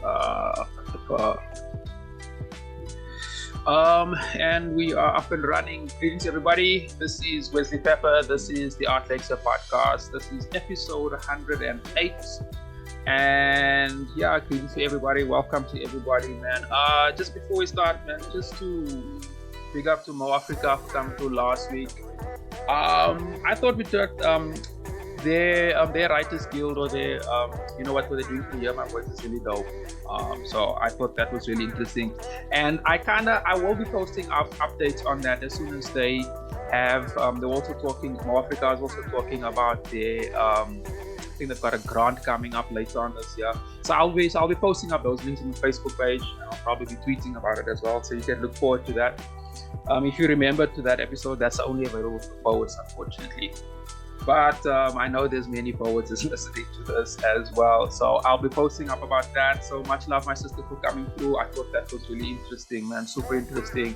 Uh, and we are up and running. Greetings, everybody. This is Wesley Pepper. This is the Art Lexcia podcast. This is episode 108. And yeah, greetings to everybody. Welcome to everybody, man. Just before we start, man, just to big up to Mo Africa for coming through last week. I thought we took their Writers Guild or their you know what they're doing for here. My voice is really dope. So I thought that was really interesting, and I will be posting updates on that as soon as they have. They're also talking. Mo Africa is also talking about their. I think they've got a grant coming up later on this year. So I'll be posting up those links on the Facebook page. And I'll probably be tweeting about it as well, so you can look forward to that. If you remember to that episode, that's only available for poets, unfortunately. But I know there's many poets listening to this as well. So I'll be posting up about that. So much love, my sister, for coming through. I thought that was really interesting, man. Super interesting.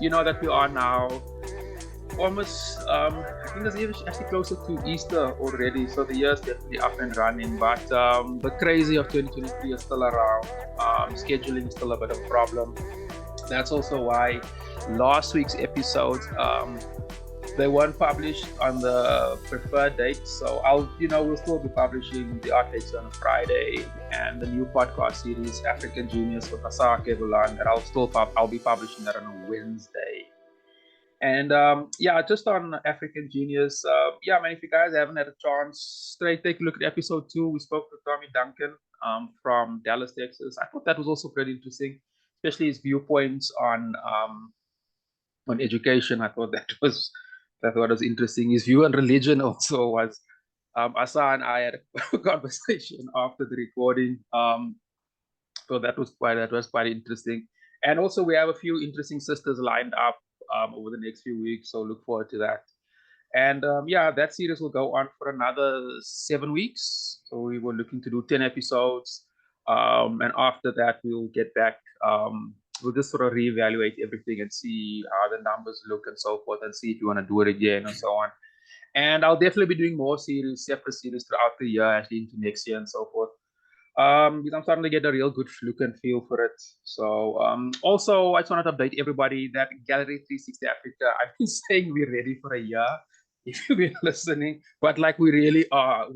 You know that we are now almost, I think it's actually closer to Easter already. So the year's definitely up and running. But the crazy of 2023 is still around. Scheduling is still a bit of a problem. That's also why last week's episodes, they weren't published on the preferred date. So we'll still be publishing the Art Lexcia on a Friday, and the new podcast series, African Genius with Asake Bulan, that I'll be publishing that on a Wednesday. And just on African Genius, man, if you guys haven't had a chance, take a look at episode 2. We spoke to Tommy Duncan from Dallas, Texas. I thought that was also pretty interesting, especially his viewpoints on education. I thought that was interesting. His view on religion also was. Asa and I had a conversation after the recording, so that was quite interesting. And also, we have a few interesting sisters lined up over the next few weeks, so look forward to that. And that series will go on for another 7 weeks. So we were looking to do 10 episodes, and after that, we'll get back. We'll just sort of reevaluate everything and see how the numbers look and so forth, and see if you want to do it again and so on. And I'll definitely be doing more separate series throughout the year, actually into next year and so forth. Because I'm starting to get a real good look and feel for it. So also, I just wanted to update everybody that Gallery 360 Africa, I've been saying we're ready for a year, if you've been listening, but like we really are.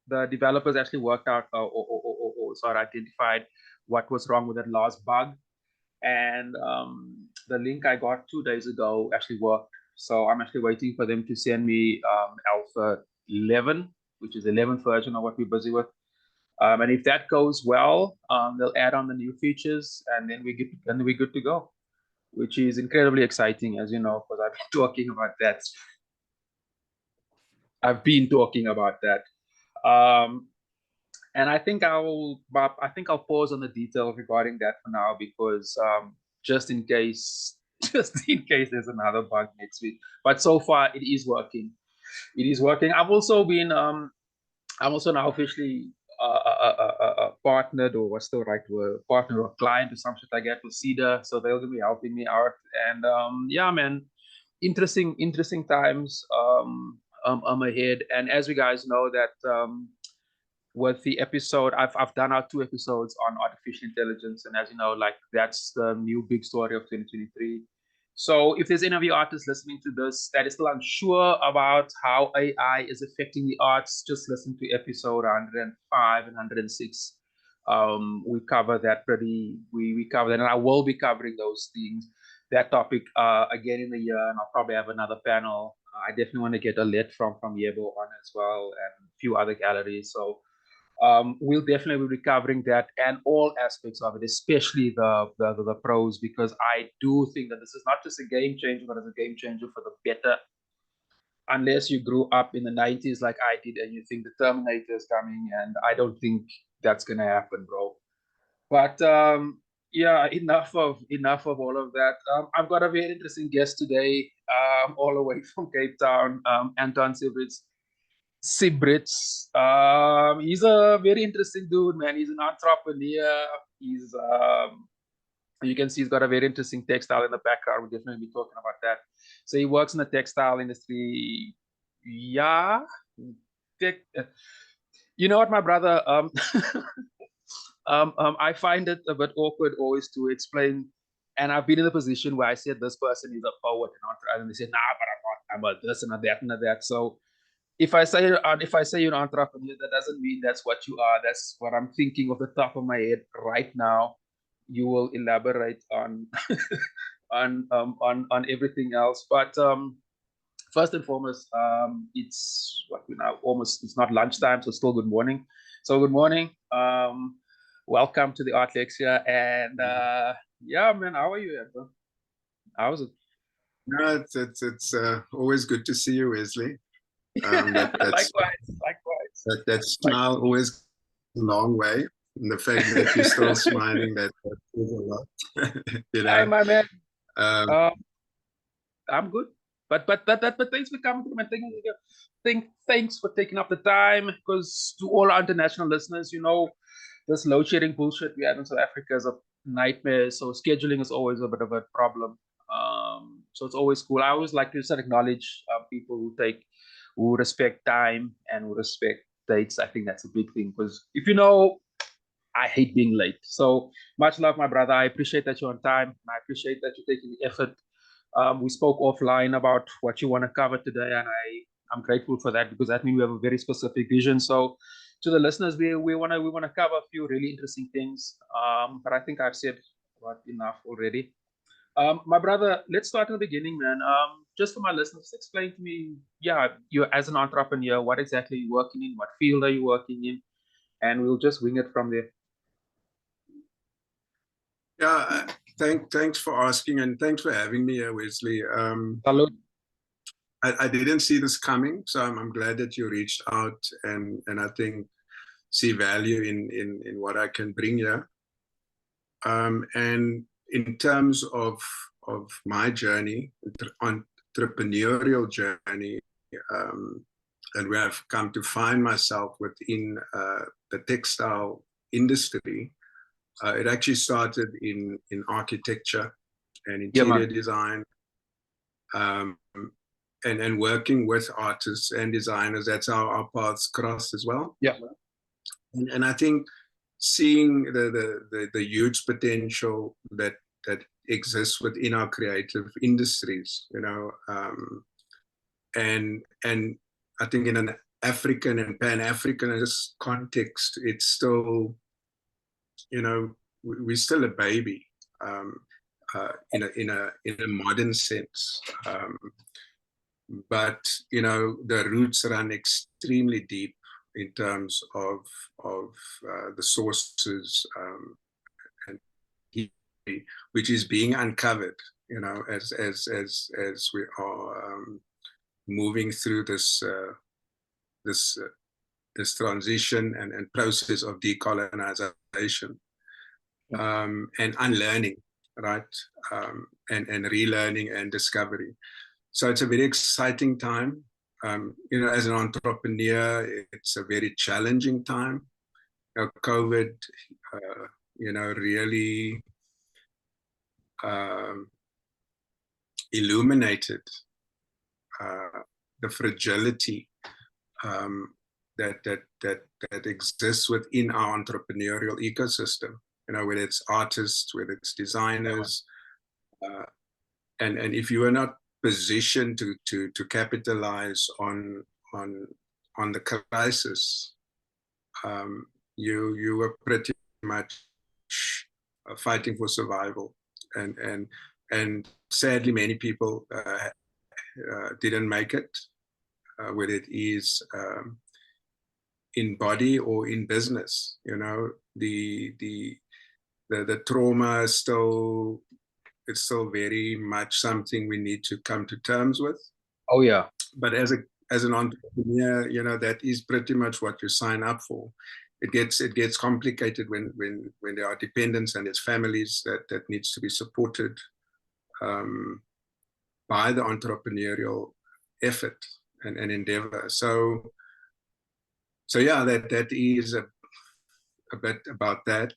The developers actually worked out or sort of identified what was wrong with that last bug. And the link I got 2 days ago actually worked. So I'm actually waiting for them to send me Alpha 11, which is the 11th version of what we're busy with. And if that goes well, they'll add on the new features, and then we're good to go, which is incredibly exciting, as you know, because I've been talking about that. And I think I'll pause on the details regarding that for now, because just in case there's another bug next week. But so far it is working. I'm also now officially partnered, or what's the right word, partner or client or some shit like that, with Cedar. So they're going to be helping me out. And man, interesting times ahead. And as you guys know that with the episode, I've done our 2 episodes on artificial intelligence, and as you know, like, that's the new big story of 2023. So if there's any of you artists listening to this that is still unsure about how AI is affecting the arts, just listen to episode 105 and 106. We cover that we cover that, and I will be covering those things, that topic again in the year, and I'll probably have another panel. I definitely want to get a lead from Yebo on as well, and a few other galleries. So we'll definitely be covering that and all aspects of it, especially the pros, because I do think that this is not just a game changer, but it's a game changer for the better. Unless you grew up in the 90s like I did and you think the Terminator is coming, and I don't think that's gonna happen, bro. But enough of all of that. I've got a very interesting guest today, all the way from Cape Town, Anton Siebrits. He's a very interesting dude, man. He's an entrepreneur. You can see he's got a very interesting textile in the background. We'll definitely be talking about that. So he works in the textile industry. Yeah. You know what, my brother? I find it a bit awkward always to explain. And I've been in a position where I said this person is a poet and they say, nah, but I'm not. I'm a this and a that and a that. So if I say you're an entrepreneur, that doesn't mean that's what you are. That's what I'm thinking off the top of my head right now. You will elaborate on on everything else. But first and foremost, it's what we now almost it's not lunchtime, so still good morning. So good morning. Welcome to the Art Lexcia, and yeah, man, how are you, Anton? How was it? No, it's always good to see you, Wesley. Likewise, likewise. That smile always a long way, and the fact that you're still smiling, that says a lot. Hi, my man. Um, Um, I'm good. But thanks for coming through, man. Thanks for taking up the time. Because to all our international listeners, this load shedding bullshit we have in South Africa is a nightmare. So scheduling is always a bit of a problem. So it's always cool. I always like to just acknowledge people who respect time and who respect dates. I think that's a big thing because if I hate being late. So much love, my brother. I appreciate that you're on time. And I appreciate that you're taking the effort. We spoke offline about what you want to cover today, and I'm grateful for that because that means we have a very specific vision. So, to the listeners, we want to cover a few really interesting things. But I think I've said about enough already. My brother, let's start at the beginning, man. Just for my listeners, explain to me, yeah, you as an entrepreneur, what exactly are you working in? What field are you working in? And we'll just wing it from there. yeah, thanks for asking, and thanks for having me here, Wesley. Salute. I didn't see this coming, so I'm glad that you reached out, and I think see value in what I can bring here. And in terms of my journey, entrepreneurial journey, and where I've come to find myself within the textile industry, it actually started in architecture and interior design, and working with artists and designers. That's how our paths crossed as well. Yeah. And I think seeing the huge potential that exists within our creative industries, and I think in an African and Pan-Africanist context, it's still, we're still a baby, in a modern sense, but the roots run extremely deep in terms of the sources, and history, which is being uncovered, as we are moving through this transition and process of decolonization, and unlearning, right, and relearning and discovery. So it's a very exciting time. As an entrepreneur, it's a very challenging time. COVID, really illuminated the fragility that exists within our entrepreneurial ecosystem. Whether it's artists, whether it's designers, and if you are not positioned to capitalize on the crisis, you were pretty much fighting for survival, and sadly many people didn't make it, whether it is in body or in business. The trauma is still, it's still very much something we need to come to terms with. Oh yeah. But as an entrepreneur, that is pretty much what you sign up for. It gets complicated when there are dependents and there's families that needs to be supported by the entrepreneurial effort and endeavor. So yeah, that is a bit about that.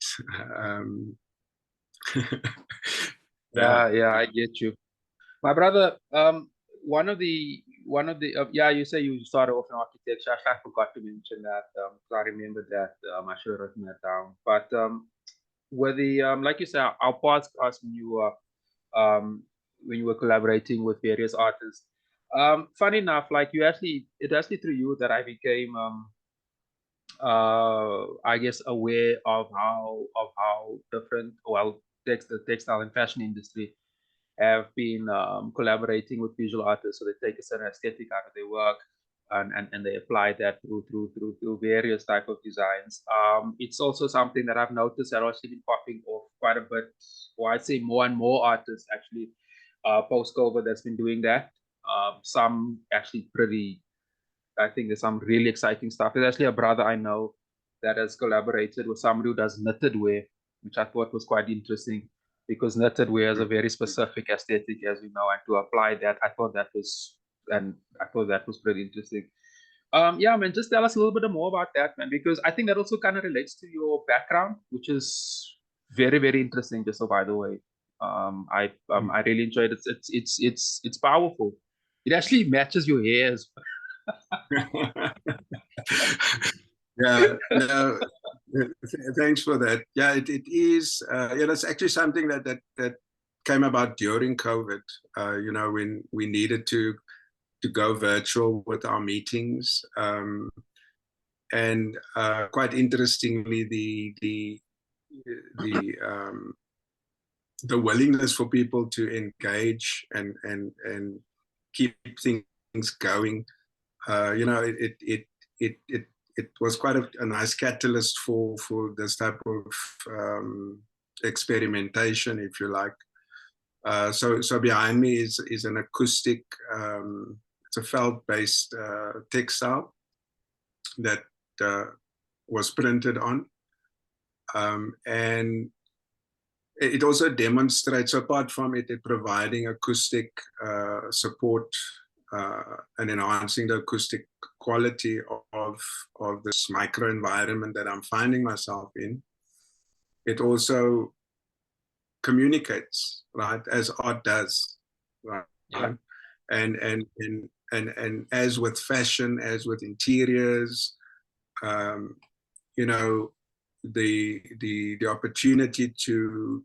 Yeah, I get you. My brother, one of the one of the yeah, you say you started off in architecture. I forgot to mention that. I remember that. I should have written that down. But with the like you said, our podcast when you were collaborating with various artists. Funny enough, like it actually through you that I became I guess aware of how different the textile and fashion industry have been collaborating with visual artists, so they take a certain aesthetic out of their work and they apply that through various type of designs. It's also something that I've noticed that also been popping off quite a bit, or I'd say more and more artists actually post COVID that's been doing that. Some actually pretty I think there's some really exciting stuff. There's actually a brother I know that has collaborated with somebody who does knitted wear, which I thought was quite interesting because knitted wear has a very specific aesthetic, as we know, and to apply that, I thought that was pretty interesting. Yeah, man, just tell us a little bit more about that, man, because I think that also kind of relates to your background, which is very, very interesting. Just so by the way, I really enjoyed it. It's powerful. It actually matches your hair as Yeah, no, thanks for that. Yeah, it is. Yeah, that's actually something that came about during COVID. When we needed to go virtual with our meetings, and quite interestingly, the willingness for people to engage and keep things going. It was quite a nice catalyst for this type of experimentation, if you like. So behind me is an acoustic. It's a felt-based textile that was printed on, and it also demonstrates. So apart from it providing acoustic support and enhancing the acoustic quality of this microenvironment that I'm finding myself in, it also communicates, right, as art does, right? Yeah. And as with fashion, as with interiors, the opportunity to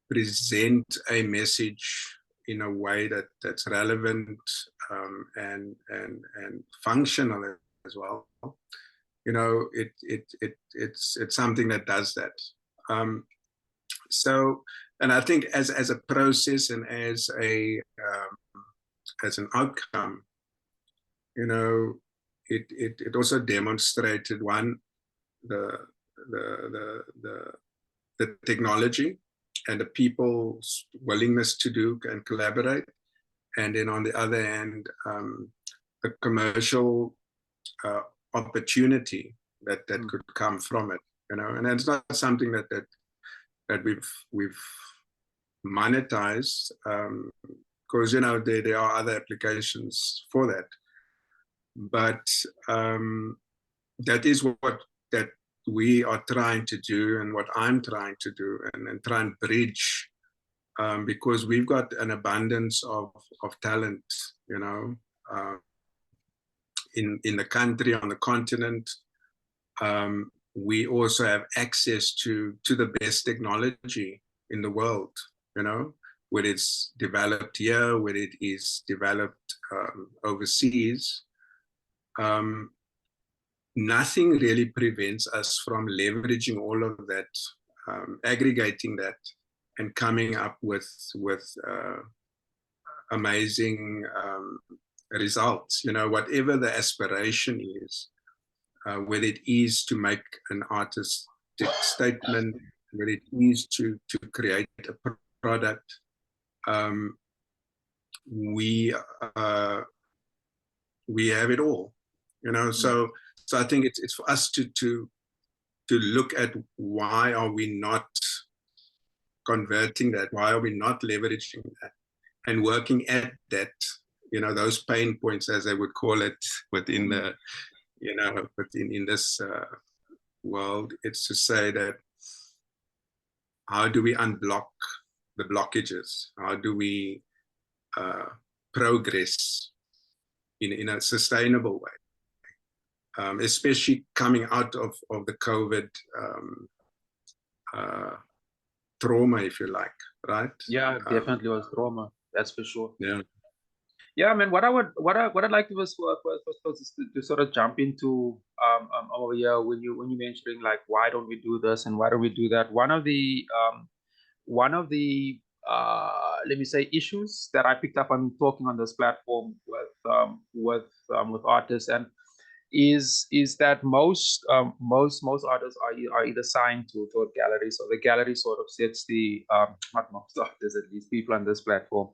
present a message in a way that's relevant and functional as well. It's something that does that. So, and I think as a process and as an outcome, it also demonstrated the technology and the people's willingness to do and collaborate, and then on the other hand, the commercial opportunity that could come from it, and it's not something that we've monetized, because there are other applications for that, but that is what that we are trying to do, and what I'm trying to do, and try and bridge, because we've got an abundance of talent, in the country, on the continent. We also have access to the best technology in the world, whether it's developed here, whether it is developed overseas. Nothing really prevents us from leveraging all of that, aggregating that, and coming up with amazing results. Whatever the aspiration is, whether it is to make an artistic statement, whether it is to create a product, we have it all. So I think it's for us to look at why are we not converting that? Why are we not leveraging that and working at that? Those pain points, as they would call it, within the within this world. It's to say that how do we unblock the blockages? How do we progress in a sustainable way, especially coming out of the COVID trauma, if you like, right? Yeah, definitely was trauma. That's for sure. Yeah. Yeah, man. What I'd like to was is to sort of jump into over here when you mentioning like why don't we do this and why don't we do that. One of the let me say issues that I picked up on talking on this platform with artists and is that most artists are either signed to a gallery, so the gallery sort of sets the not most artists, at least people on this platform.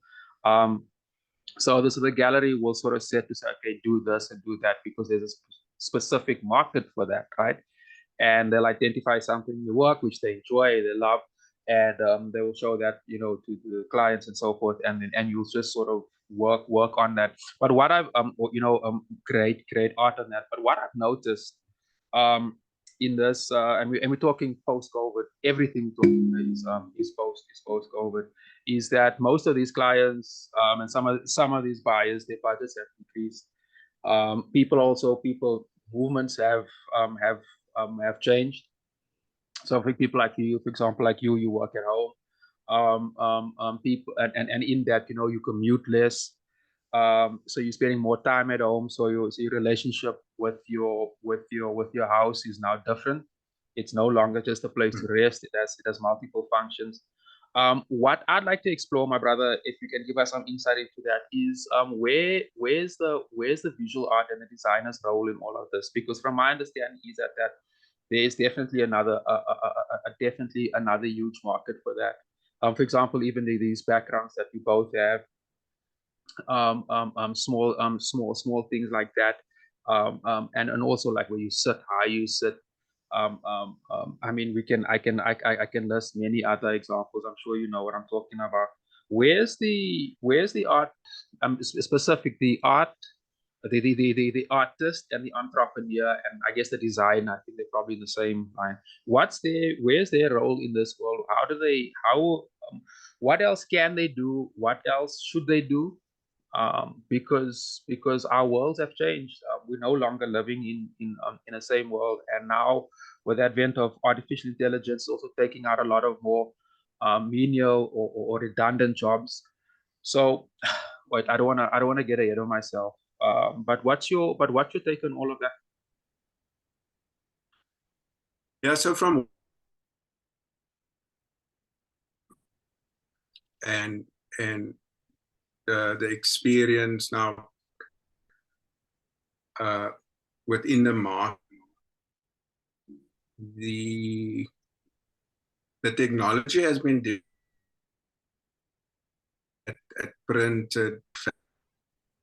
So the gallery will sort of set to say, okay, do this and do that because there's a specific market for that, right? And they'll identify something in the work which they enjoy, they love, and they will show that to the clients and so forth, and you'll just sort of work on that. But what I've create art on that. But what I've noticed in this, and we're talking post COVID, everything we're talking is post COVID, is that most of these clients and some of these buyers, their budgets have increased. People movements have changed. So for people like you, for example, like you work at home. People and in that, you commute less. So you're spending more time at home. So your relationship with your house is now different. It's no longer just a place to rest. It has multiple functions. What I'd like to explore, my brother, if you can give us some insight into that, is where's the visual art and the designer's role in all of this? Because from my understanding is that there is definitely definitely another huge market for that. For example, even these backgrounds that we both have, small things like that, and also like where you sit, how you sit. I mean, I can list many other examples. I'm sure you know what I'm talking about. Where's the art, specific the art, the artist and the entrepreneur, and I guess the designer. I think they're probably in the same line. Where's their role in this world? What else can they do? What else should they do? Because our worlds have changed. We're no longer living in the same world, and now with the advent of artificial intelligence, also taking out a lot of more menial or redundant jobs. So, wait, I don't wanna get ahead of myself. But what's your take on all of that? Yeah. So from and the experience now within the market, the technology has been at printed,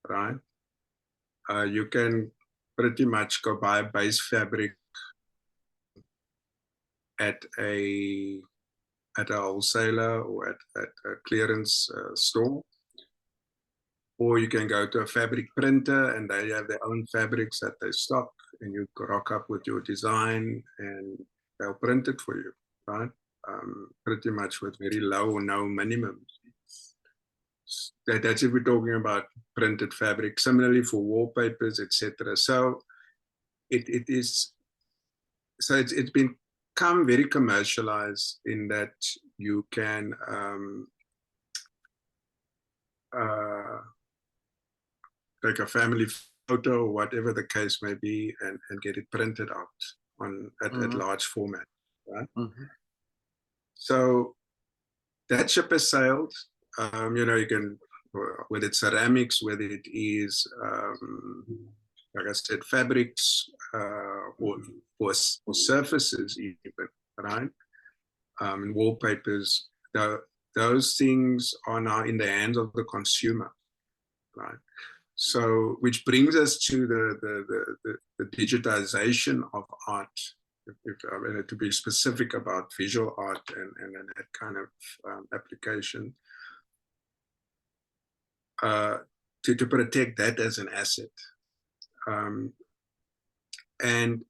right? You can pretty much go buy base fabric at a wholesaler or at a clearance store, or you can go to a fabric printer and they have their own fabrics that they stock, and you rock up with your design and they'll print it for you, right? Pretty much with very low or no minimums. That's if we're talking about printed fabric. Similarly for wallpapers, etc. So it's become very commercialized in that you can take a family photo or whatever the case may be and get it printed out at large format, right? So that ship has sailed. You can, whether it's ceramics, whether it is like I said, fabrics, or surfaces even, right? And wallpapers, those things are now in the hands of the consumer, right? So, which brings us to the digitization of art, to be specific about visual art and that kind of application, to protect that as an asset. And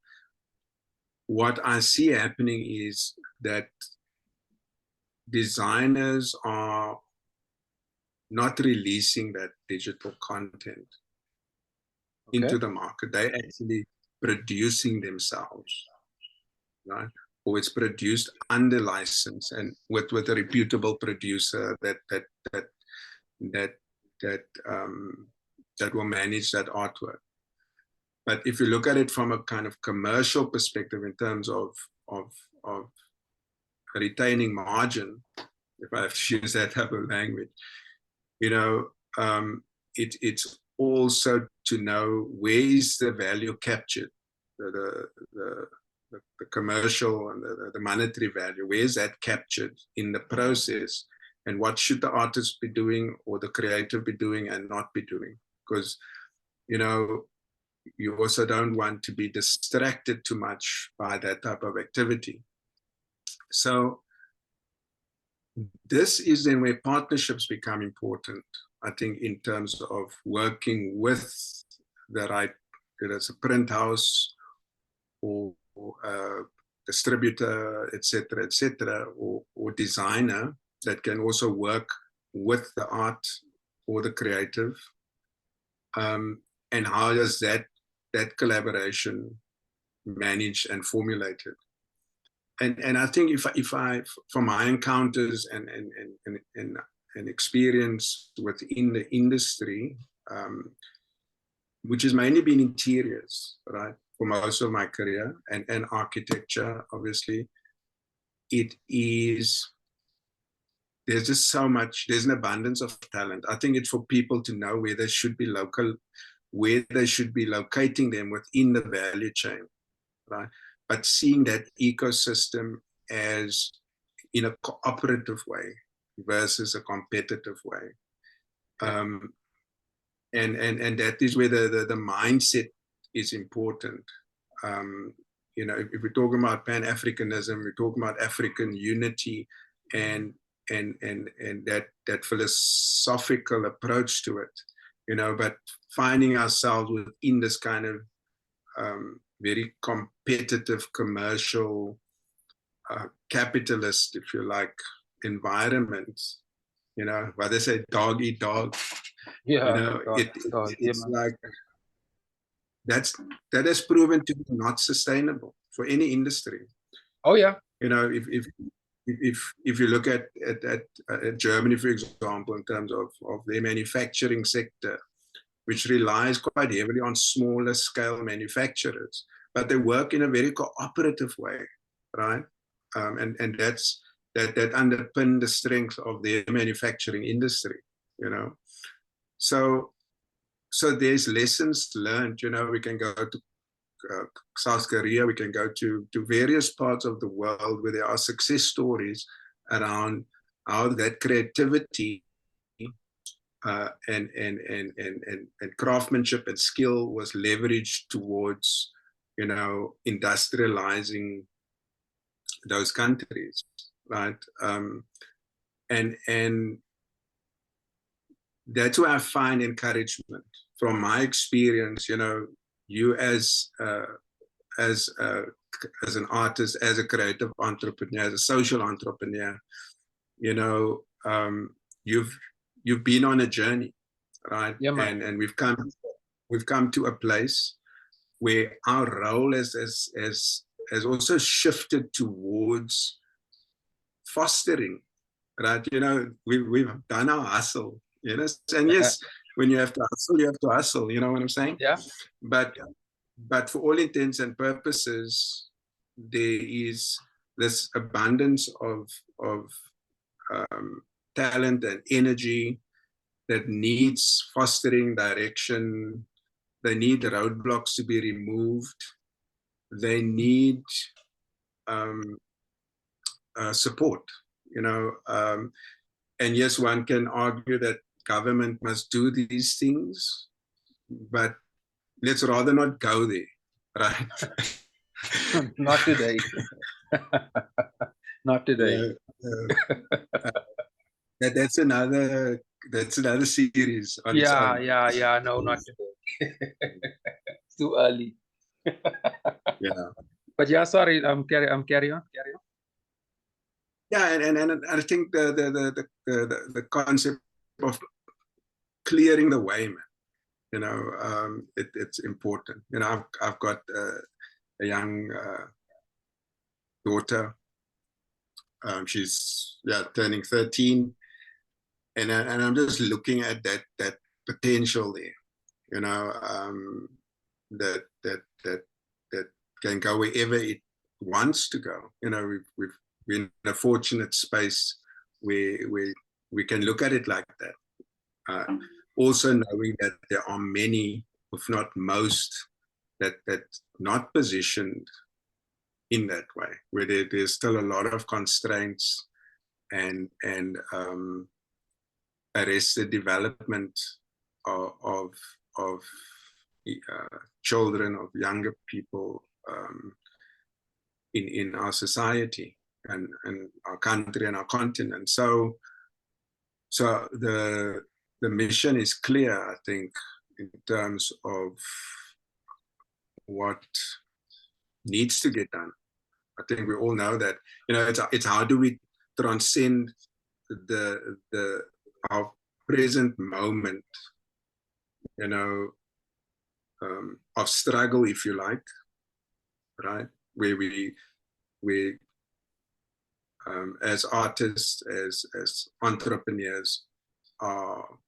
what I see happening is that designers are not releasing that digital content into the market. They're actually producing themselves, right? Or it's produced under license and with a reputable producer that will manage that artwork. But if you look at it from a kind of commercial perspective in terms of retaining margin, if I have to use that type of language, it's also to know where is the value captured, the commercial and the monetary value, where is that captured in the process, and what should the artist be doing or the creative be doing and not be doing? Because you also don't want to be distracted too much by that type of activity. So this is then where partnerships become important, I think, in terms of working with the right, whether it's a print house or a distributor, etc., or designer that can also work with the art or the creative. And how does that collaboration managed and formulated? And I think if I from my encounters and experience within the industry, which has mainly been interiors, right, for most of my career, and architecture, obviously, there's just so much, there's an abundance of talent. I think it's for people to know where they should be locating them within the value chain, right? But seeing that ecosystem as in a cooperative way versus a competitive way. And that is where the mindset is important. If we're talking about Pan-Africanism, we're talking about African unity and that philosophical approach to it, but finding ourselves within this kind of very competitive, commercial, capitalist, if you like, environment, where they say dog eat dog. It's like that has proven to be not sustainable for any industry. Oh yeah. If you look at Germany, for example, in terms of their manufacturing sector, which relies quite heavily on smaller scale manufacturers, but they work in a very cooperative way, right? And that underpins the strength of their manufacturing industry, So there's lessons learned. We can go to South Korea, we can go to various parts of the world where there are success stories around how that creativity and craftsmanship and skill was leveraged towards, industrializing those countries, right? And that's where I find encouragement from my experience. You as an artist, as a creative entrepreneur, as a social entrepreneur, you've been on a journey, right? Yeah, and we've come to a place where our role has also shifted towards fostering, right? We've done our hustle, and yes, when you have to hustle, you have to hustle. You know what I'm saying? Yeah. But for all intents and purposes, there is this abundance of talent and energy that needs fostering, direction. They need roadblocks to be removed. They need support, and yes, one can argue that government must do these things, but let's rather not go there, right? Not today. Not today. That's another series on its own. Yeah. No, not today. It's too early. Yeah. But yeah, sorry. Carry on. Yeah, and I think the concept of clearing the way, man. You know, it's important. You know, I've got a young daughter. She's turning 13, and I'm just looking at that potential there. You know, that can go wherever it wants to go. You know, we've been in a fortunate space where we can look at it like that. Also knowing that there are many, if not most, that not positioned in that way, where there's still a lot of constraints and arrested development of children, of younger people in our society and our country and our continent. So the mission is clear, I think, in terms of what needs to get done. I think we all know that, you know, it's how do we transcend our present moment, you know, of struggle, if you like, right? Where we as artists, as entrepreneurs, are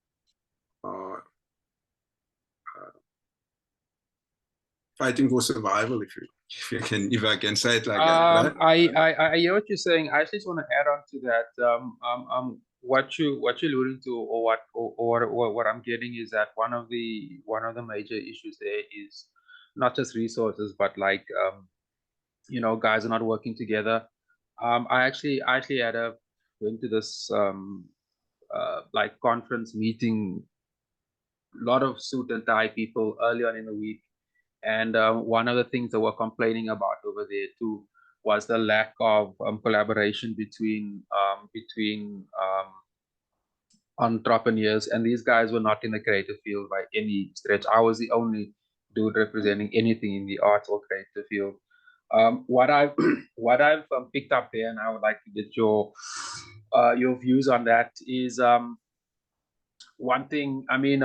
fighting for survival, if I can say it like that, right? I hear what you're saying. I just want to add on to that. What you're alluding to, or what I'm getting is that one of the major issues there is not just resources, but like you know, guys are not working together. I actually went to this like conference meeting, a lot of suit and tie people early on in the week. And one of the things that we're complaining about over there too was the lack of collaboration between entrepreneurs. And these guys were not in the creative field by any stretch. I was the only dude representing anything in the arts or creative field. What I've picked up there, and I would like to get your views on that, is one thing. I mean,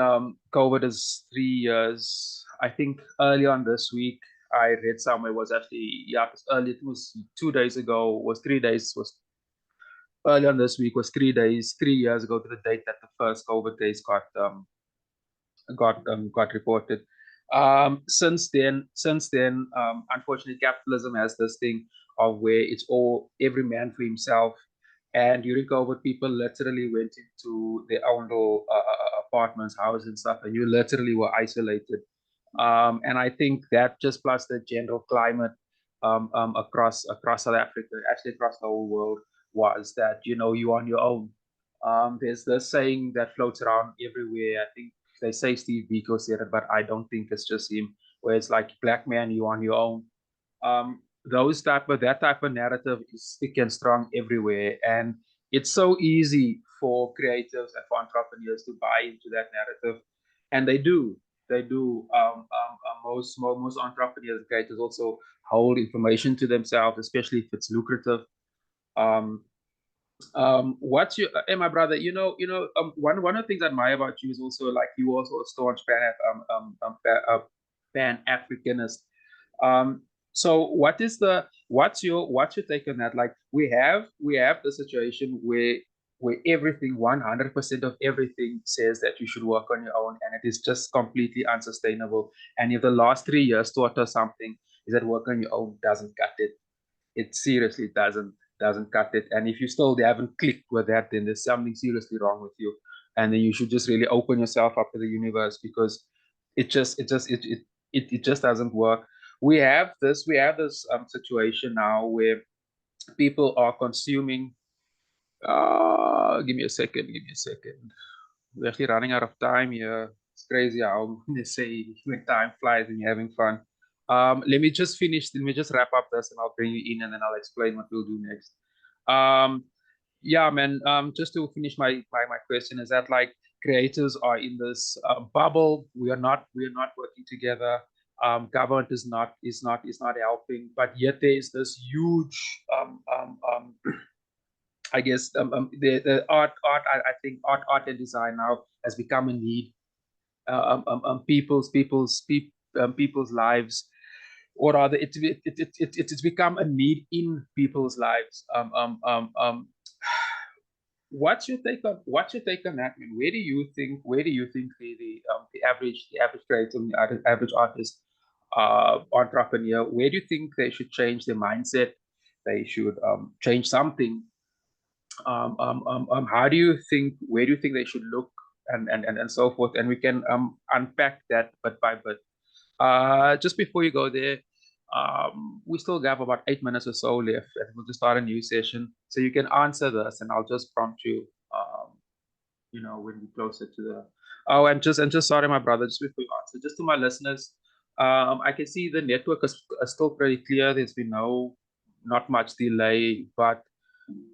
COVID is 3 years. I think early on this week, I read somewhere, was actually, yeah, it was early. It was 2 days ago. Was 3 days. Was early on this week. Was 3 days. 3 years ago to the date that the first COVID case got reported. Since then, unfortunately, capitalism has this thing of where it's all every man for himself. And during COVID, people literally went into their own little apartments, houses, and stuff, and you literally were isolated. And I think that, just plus the general climate across South Africa, actually across the whole world, was that, you know, you're on your own. There's this saying that floats around everywhere. I think they say Steve Biko said it, but I don't think it's just him, where it's like, black man, you on your own. That type of narrative is thick and strong everywhere, and it's so easy for creatives and for entrepreneurs to buy into that narrative, and they do. Most entrepreneurs and creators also hold information to themselves, especially if it's lucrative. Um, what's your hey, my brother, one of the things I admire about you is also, like, you also a staunch pan-Africanist. So what's your take on that? Like, we have the situation where everything, 100% of everything says that you should work on your own, and it is just completely unsustainable. And if the last 3 years taught us something, is that work on your own doesn't cut it. It seriously doesn't cut it. And if you still haven't clicked with that, then there's something seriously wrong with you, and then you should just really open yourself up to the universe, because it just doesn't work. We have this situation now where people are consuming. Give me a second. We're actually running out of time here. It's crazy how they say when time flies and you're having fun. Let me just wrap up this, and I'll bring you in, and then I'll explain what we'll do next. Yeah, man. Just to finish my question, is that, like, creators are in this bubble. We are not working together. Government is not helping, but yet there is this huge I guess the art I think art and design now has become a need. People's lives, or rather, it's become a need in people's lives. What's your take on that? I mean, where do you think the average creator, the average artist, entrepreneur, where do you think they should change their mindset? They should change something. How do you think? Where do you think they should look, and so forth? And we can unpack that bit by bit. Just before you go there, we still have about 8 minutes or so left, and we'll just start a new session. So you can answer this, and I'll just prompt you. When we're closer to the. Oh, and just sorry, my brother. Just before you answer, just to my listeners, I can see the network is still pretty clear. There's been not much delay, but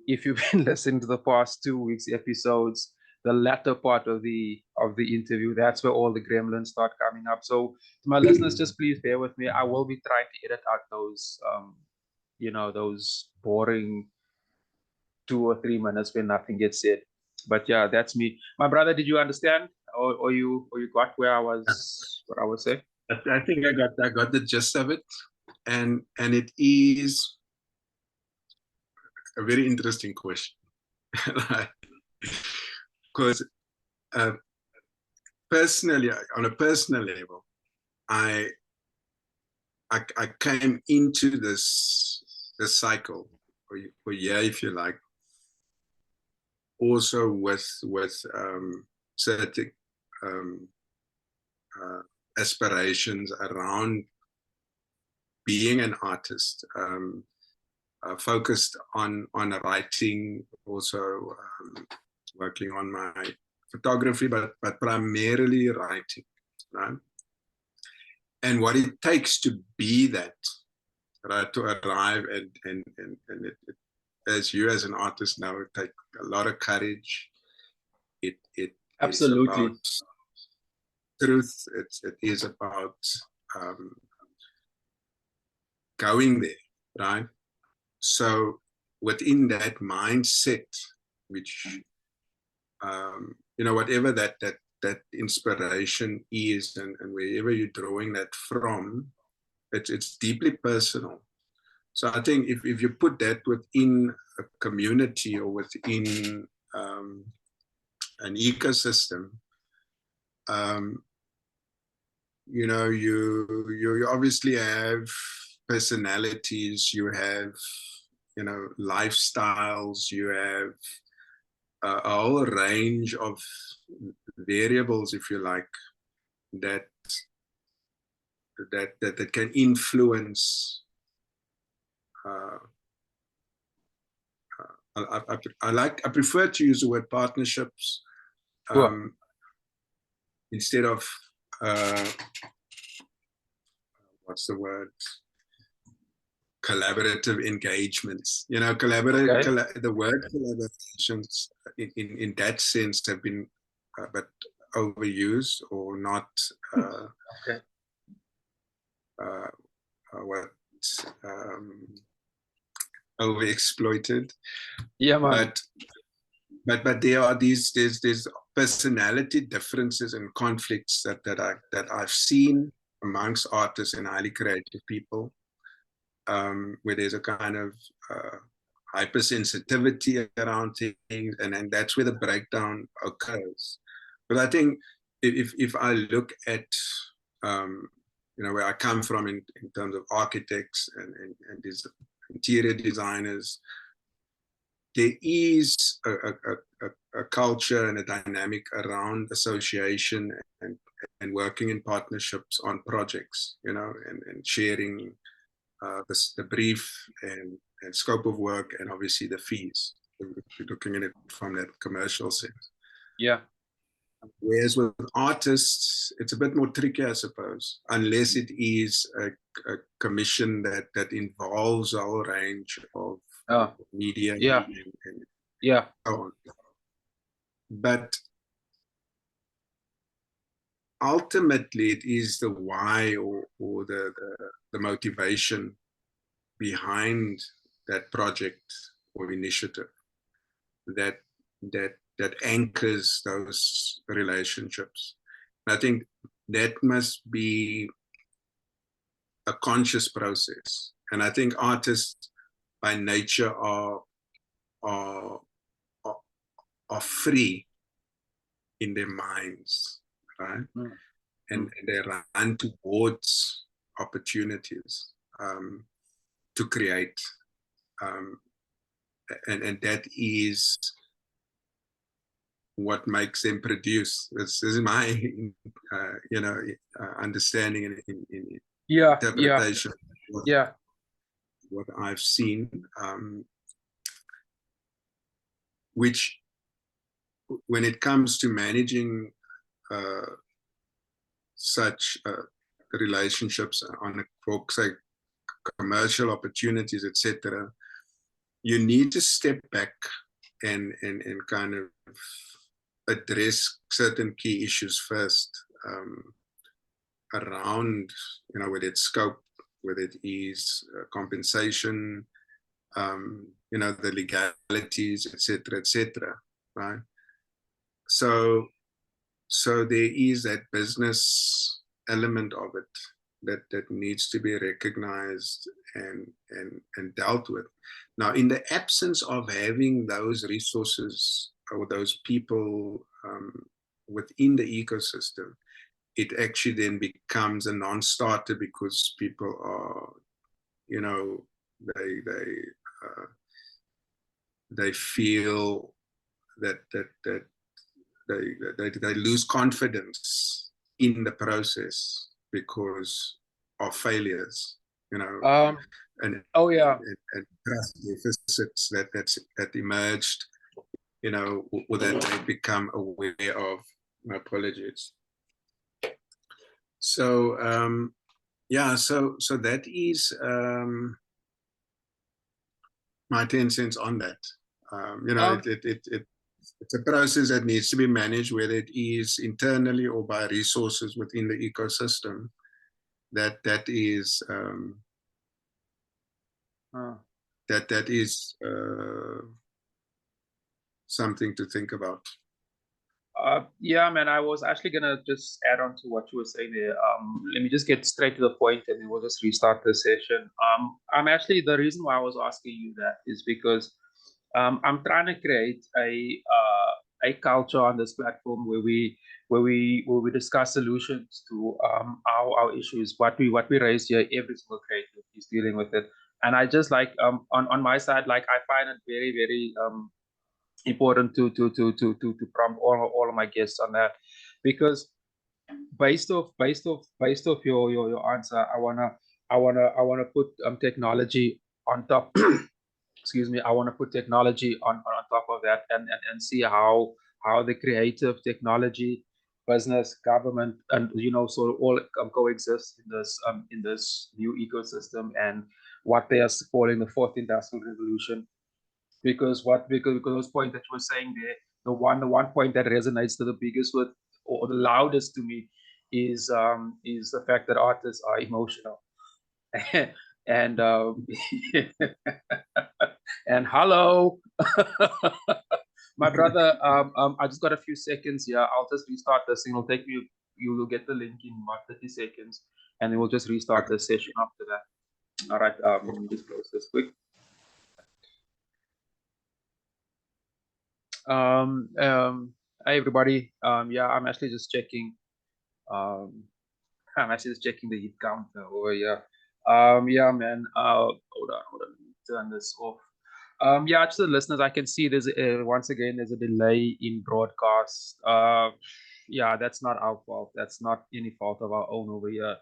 if you've been listening to the past 2 weeks episodes, the latter part of the interview, that's where all the gremlins start coming up. So to my listeners, just please bear with me. I will be trying to edit out those boring 2 or 3 minutes when nothing gets said. But yeah, that's me. My brother, did you understand, or you got where I was saying? I think I got the gist of it, and it is a very interesting question, because personally, on a personal level, I came into this cycle, or yeah, if you like, also with certain aspirations around being an artist, focused on writing, also working on my photography, but primarily writing, right? And what it takes to be that, right, to arrive and it, as you as an artist know, it takes a lot of courage. It Absolutely. is about truth. It is about going there, right? So within that mindset, which whatever that inspiration is, and wherever you're drawing that from, it's deeply personal. So I think if you put that within a community or within an ecosystem, you obviously have personalities, you have lifestyles, you have a whole range of variables, if you like, that can influence. I prefer to use the word partnerships instead of what's the word? Collaborative engagements. The word collaborations in that sense have been but overused or not overexploited. Yeah, man. But there are there's personality differences and conflicts that I've seen amongst artists and highly creative people, where there's a kind of hypersensitivity around things, and that's where the breakdown occurs. But I think if I look at where I come from in terms of architects and these interior designers, there is a culture and a dynamic around association and working in partnerships on projects, and sharing the brief and scope of work, and obviously the fees. We're looking at it from that commercial sense. Yeah. Whereas with artists, it's a bit more tricky, I suppose, unless it is a commission that involves a whole range of media. Yeah. And so on. But ultimately, it is the why or the motivation behind that project or initiative that that anchors those relationships. And I think that must be a conscious process. And I think artists by nature are free in their minds, right? And they run towards opportunities to create. And that is what makes them produce. This is my, understanding and interpretation of what I've seen, which, when it comes to managing such relationships on say commercial opportunities, etc., you need to step back and kind of address certain key issues first, around, whether it's scope, whether it is compensation, the legalities, etc., right? So there is that business element of it that needs to be recognized and dealt with. Now, in the absence of having those resources or those people within the ecosystem, it actually then becomes a non-starter, because people are, they feel that they lose confidence in the process because of failures, and and trust deficits that emerged, or that they become aware of. My apologies. So so that is my 10 cents on that. It's a process that needs to be managed, whether it is internally or by resources within the ecosystem. That is something to think about. Yeah, man, I was actually gonna just add on to what you were saying there. Let me just get straight to the point, and then we'll just restart the session. I'm actually, the reason why I was asking you that is because I'm trying to create a culture on this platform where we discuss solutions to our issues, what we raise here. Every single creative is dealing with it, and I just like on my side, like, I find it very, very important to prompt all of my guests on that, because based off your answer, I wanna put technology on top. Excuse me. I want to put technology on top of that, and see how the creative, technology, business, government, and so all coexist in this new ecosystem, and what they are calling the fourth industrial revolution. Because those points that you were saying there, the one point that resonates the biggest with, or the loudest to me, is the fact that artists are emotional. And and hello, my brother. I just got a few seconds here. I'll just restart this thing. It'll take me. You will get the link in about 30 seconds, and then we'll just restart the session after that. All right. Let me just close this quick. Hi everybody. Yeah, I'm actually just checking. I'm actually just checking the heat counter over here. Yeah, man. Hold on. Let me turn this off. Yeah, to the listeners, I can see there's once again there's a delay in broadcast. Yeah, that's not our fault. That's not any fault of our own over here.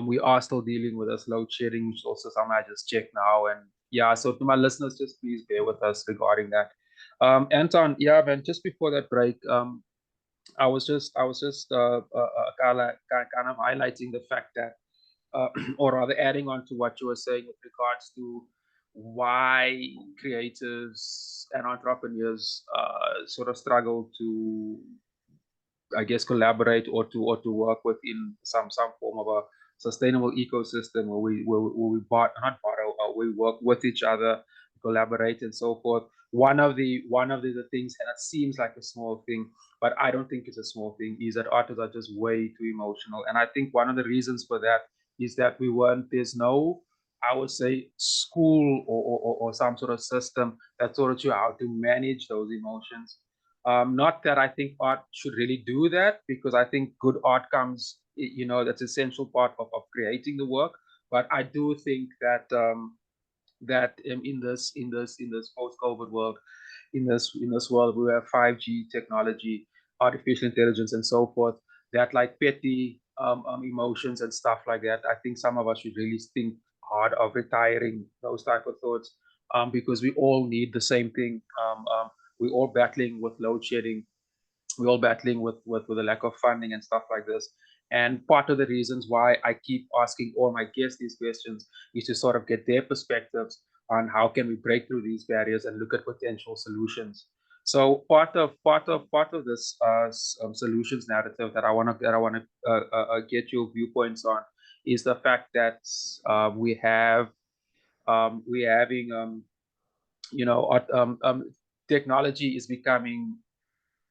We are still dealing with this load shedding, which also something I just checked now. And yeah, so to my listeners, just please bear with us regarding that. Anton, yeah, man, just before that break, I was just kind of highlighting the fact that, or rather adding on to what you were saying with regards to why creatives and entrepreneurs sort of struggle to, I guess, collaborate or to work within some form of a sustainable ecosystem where we not borrow, we work with each other, collaborate and so forth. One of the things, and it seems like a small thing, but I don't think it's a small thing, is that artists are just way too emotional. And I think one of the reasons for that is that there's no, I would say, school or some sort of system that taught you how to manage those emotions. Not that I think art should really do that, because I think good art comes, that's essential part of creating the work. But I do think that in this post-COVID world, in this world, we have 5G technology, artificial intelligence, and so forth. That like petty emotions and stuff like that. I think some of us should really think hard of retiring those type of thoughts, because we all need the same thing. We're all battling with load shedding. We're all battling with a lack of funding and stuff like this. And part of the reasons why I keep asking all my guests these questions is to sort of get their perspectives on how can we break through these barriers and look at potential solutions. So part of this solutions narrative that I want to get your viewpoints on is the fact that we're having technology is becoming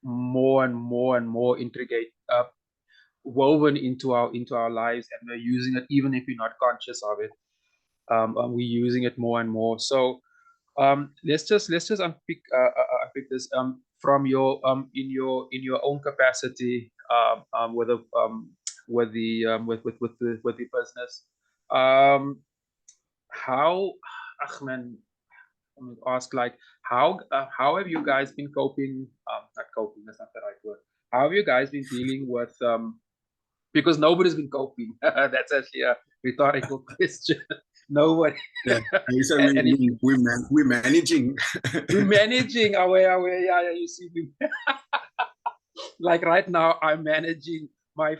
more and more and more intricate, woven into our lives, and we're using it even if we're not conscious of it. We're using it more and more. So let's just unpick this from your in your own capacity, with the with the business. How, Ahmed, I mean, ask like how have you guys been coping? Not coping, that's not the right word. How have you guys been dealing with because nobody's been coping. That's actually a rhetorical question. Nobody. Yeah. So And if we're managing. we're managing yeah, you see, like right now, I'm managing my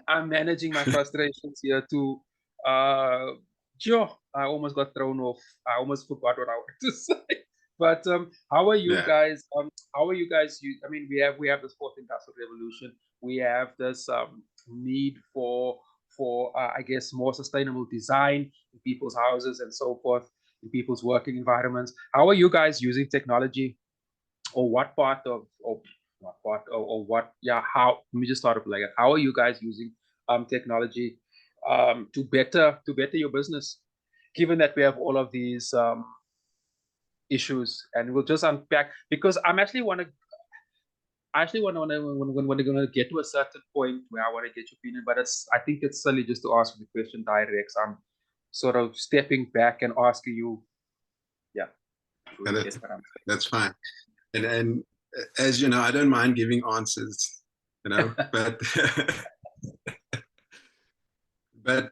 I'm managing my frustrations here too. Uh, Joe, I almost got thrown off. I almost forgot what I wanted to say. But how are you Yeah. guys? How are you guys? I mean, we have this fourth industrial revolution. We have this need for I guess more sustainable design in people's houses and so forth, in people's working environments. How are you guys using technology, or what part of what part or what, yeah, how, let me just start off like that. How are you guys using technology to better your business, given that we have all of these issues? And we'll just unpack, because I actually want to going to get to a certain point where I want to get your opinion, but I think it's silly just to ask the question direct. So I'm sort of stepping back and asking you, yeah, Yeah, that's fine. And as you know, I don't mind giving answers, but but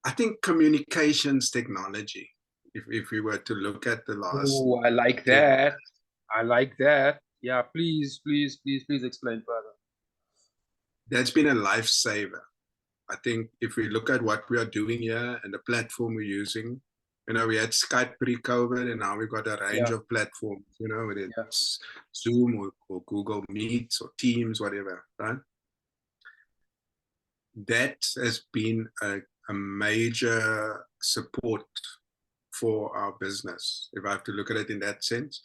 I think communications technology, if we were to look at the last. Oh, I like that. I like that. Yeah, please explain further. That's been a lifesaver. I think if we look at what we are doing here and the platform we're using, we had Skype pre-COVID, and now we've got a range of platforms, whether it's Zoom or Google Meets or Teams, whatever, right? That has been a major support for our business, if I have to look at it in that sense.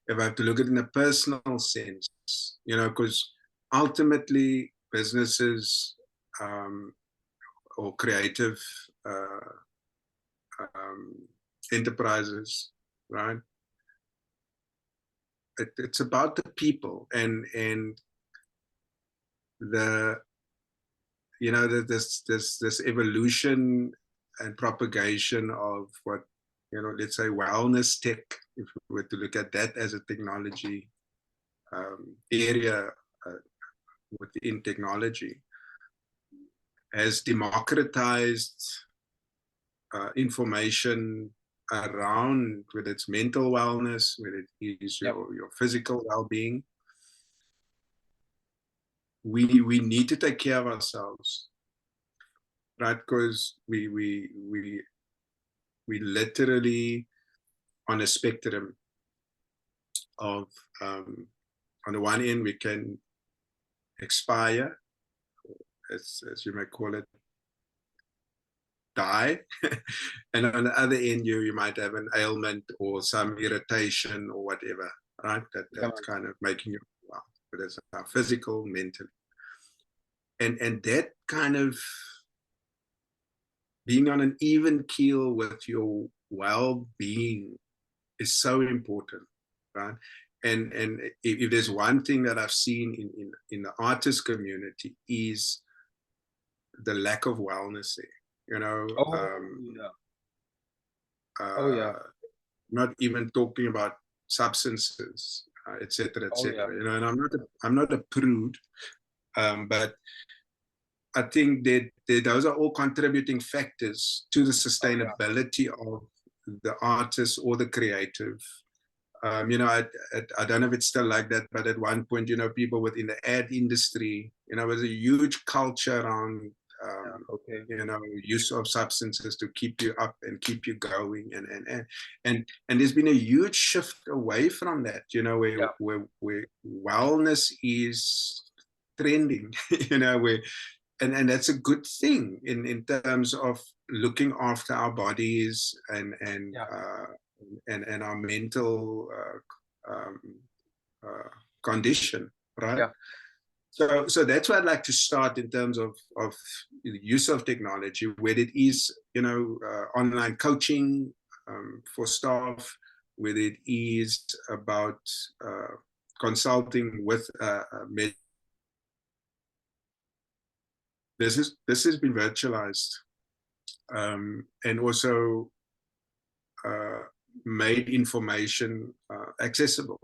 If I have to look at it in a personal sense, because ultimately businesses or creative enterprises, right? It's about the people and this evolution and propagation of what, let's say wellness tech, if we were to look at that as a technology area within technology, has democratized information around, whether it's mental wellness, whether it is your physical well-being. We need to take care of ourselves, right? Because we literally on a spectrum of on the one end we can expire, as you may call it, die. And on the other end, you might have an ailment or some irritation or whatever, right? That's kind of making you well, but it's physical, mental. And that kind of being on an even keel with your well-being is so important, right? And if there's one thing that I've seen in the artist community is the lack of wellness there. You know, not even talking about substances, etc., etc. You know, and I'm not a prude, but I think that those are all contributing factors to the sustainability of the artist or the creative. You know, I don't know if it's still like that, but at one point, you know, people within the ad industry, you know, there's a huge culture around, you know, use of substances to keep you up and keep you going, and there's been a huge shift away from that, you know, where wellness is trending, you know, and that's a good thing in terms of looking after our bodies and our mental condition, right? So that's where I'd like to start in terms of the use of technology, whether it is, you know, online coaching for staff, whether it is about consulting with this has been virtualized and also made information accessible,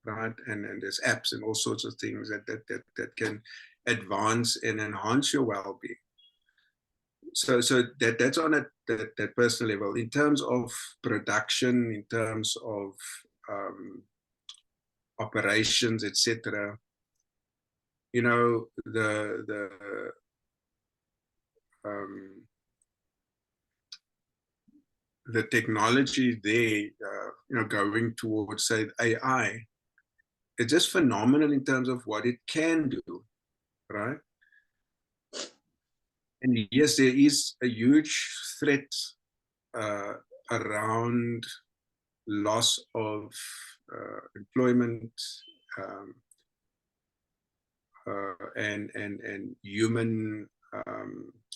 right? And there's apps and all sorts of things that can advance and enhance your well-being. So that's on that personal level. In terms of production, in terms of operations, etc., you know, the technology there, you know, going towards, say, AI, it's just phenomenal in terms of what it can do, right? And yes, there is a huge threat around loss of employment and human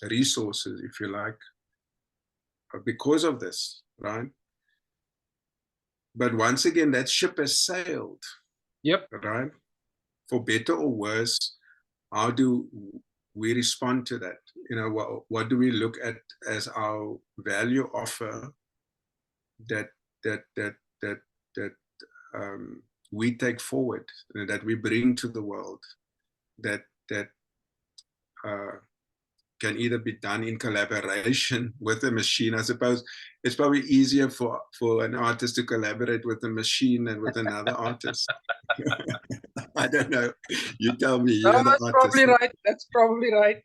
resources, if you like, because of this, right? But once again, that ship has sailed. Yep. Right? For better or worse, how do we respond to that? You know, what do we look at as our value offer that we take forward, that we bring to the world, that can either be done in collaboration with a machine. I suppose it's probably easier for an artist to collaborate with a machine than with another artist. I don't know. You tell me. No, that's probably right. That's probably right.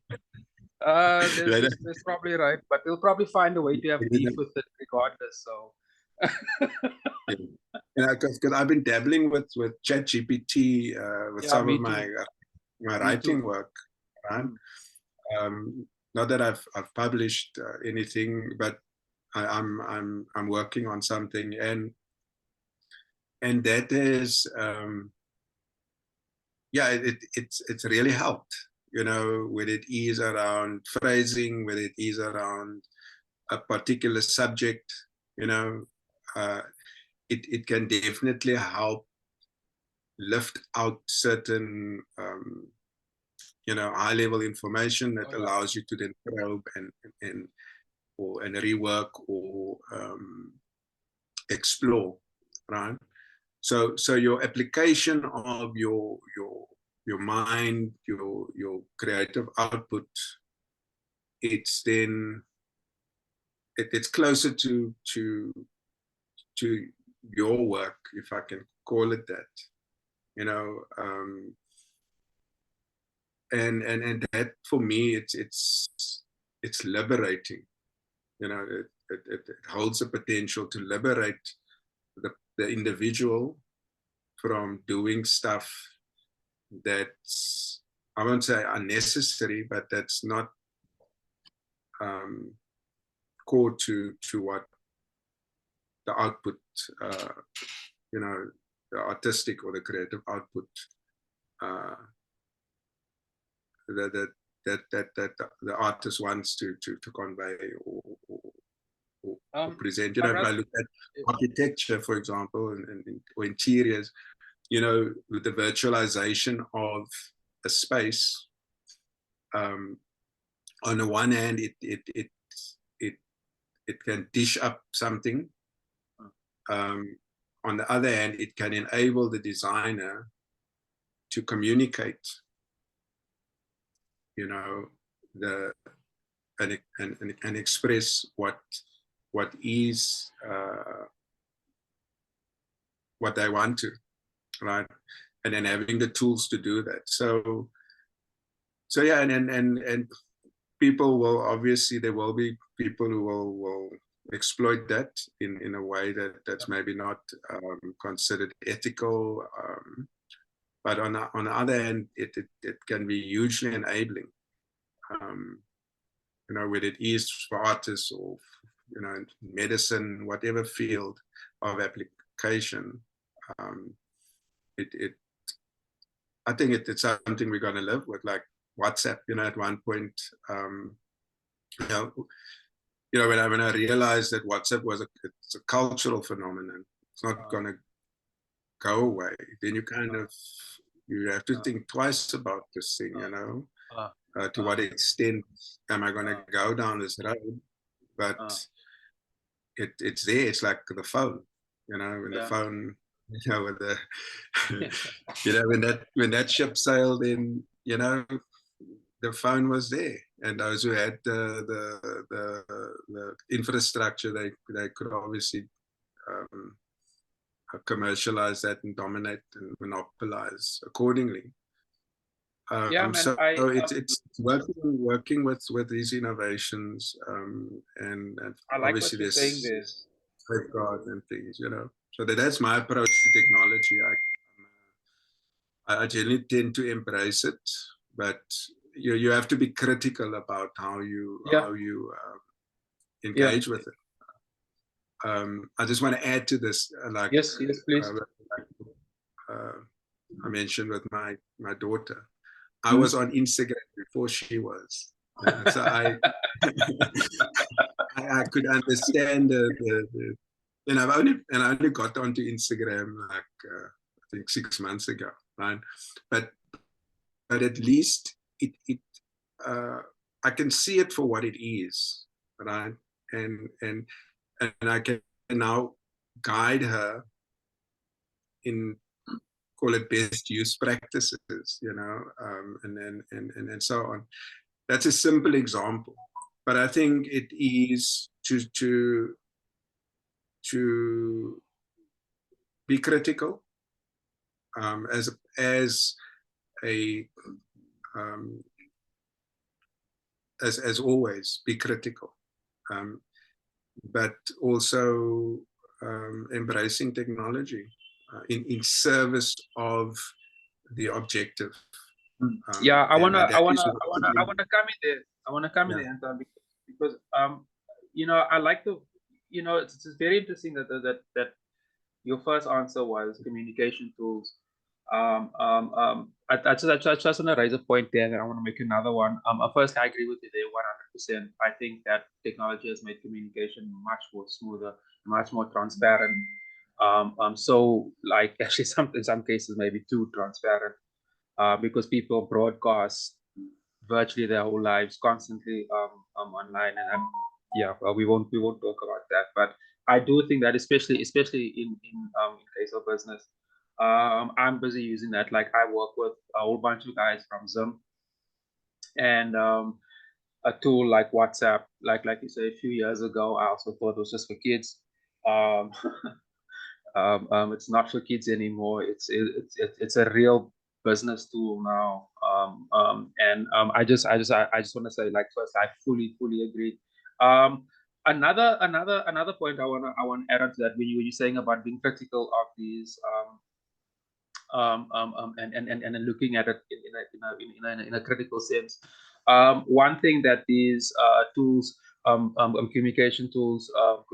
That's probably right. But they'll probably find a way to have beef with it regardless. So. Because I've been dabbling with ChatGPT with some of my writing work, right? Not that I've published anything, but I'm working on something, and that is it's really helped, you know, whether it is around phrasing, whether it is around a particular subject, you know, it can definitely help lift out certain you know, high level information that allows you to then probe and rework or explore, right? So your application of your mind, your creative output, it's then it's closer to your work, if I can call it that, you know. And that for me it's liberating, you know. It holds the potential to liberate the individual from doing stuff that's, I won't say unnecessary, but that's not core to what the output, the artistic or the creative output that the artist wants to convey or present. If I look at architecture, for example, or interiors, with the virtualization of a space, on the one hand, it can dish up something. On the other hand, it can enable the designer to communicate, and express what is what they want to, right? And then having the tools to do that. So yeah, and people will, obviously there will be people who will exploit that in a way that's maybe not considered ethical, but on the other hand, it can be hugely enabling, whether it is for artists or medicine, whatever field of application. I think it's something we're going to live with, like WhatsApp. At one point, when I realized that WhatsApp it's a cultural phenomenon, it's not going to go away. Then you have to think twice about this thing. To what extent am I going to go down this road? But it's there. It's like the phone. When the phone, with the, when that ship sailed in, the phone was there, and those who had the infrastructure, they could obviously commercialize that and dominate and monopolize accordingly. It's working with these innovations, and I like obviously what you're saying there. Safeguards and things, So that's my approach to technology. I generally tend to embrace it, but you have to be critical about how you engage with it. I just want to add to this, yes, please. I mentioned with my daughter, I was on Instagram before she was, so I I could understand and I only got onto Instagram I think 6 months ago, right? But at least it I can see it for what it is, right? And I can now guide her in, call it, best use practices, and so on. That's a simple example, but I think it is to be critical, as always, be critical, but also embracing technology in service of the objective. I wanna come in there. I wanna come in there, Anton, because I like to, it's very interesting that your first answer was communication tools. I just want to raise a point there, and I want to make another one. First, I agree with you there 100%. I think that technology has made communication much more smoother, much more transparent. So, like, actually, in some cases, maybe too transparent, because people broadcast virtually their whole lives constantly online, and we won't talk about that. But I do think that especially in case of business, I'm busy using that. Like, I work with a whole bunch of guys from Zoom, and a tool like WhatsApp, like you say, a few years ago, I also thought it was just for kids. It's not for kids anymore. It's a real business tool now. I just want to say, like, first, I fully agree. Another point I want to add on to that, when you're saying about being critical of these and looking at it in a critical sense. One thing that these tools communication tools,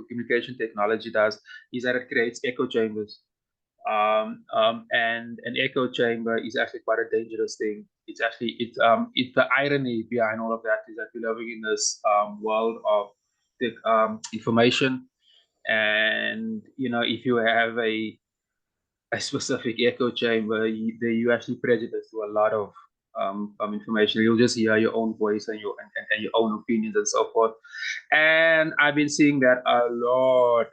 communication technology does, is that it creates echo chambers. And an echo chamber is actually quite a dangerous thing. It's the irony behind all of that is that we're living in this world of information, and if you have a specific echo chamber, you actually prejudice to a lot of information. You'll just hear your own voice and your own opinions and so forth. And I've been seeing that a lot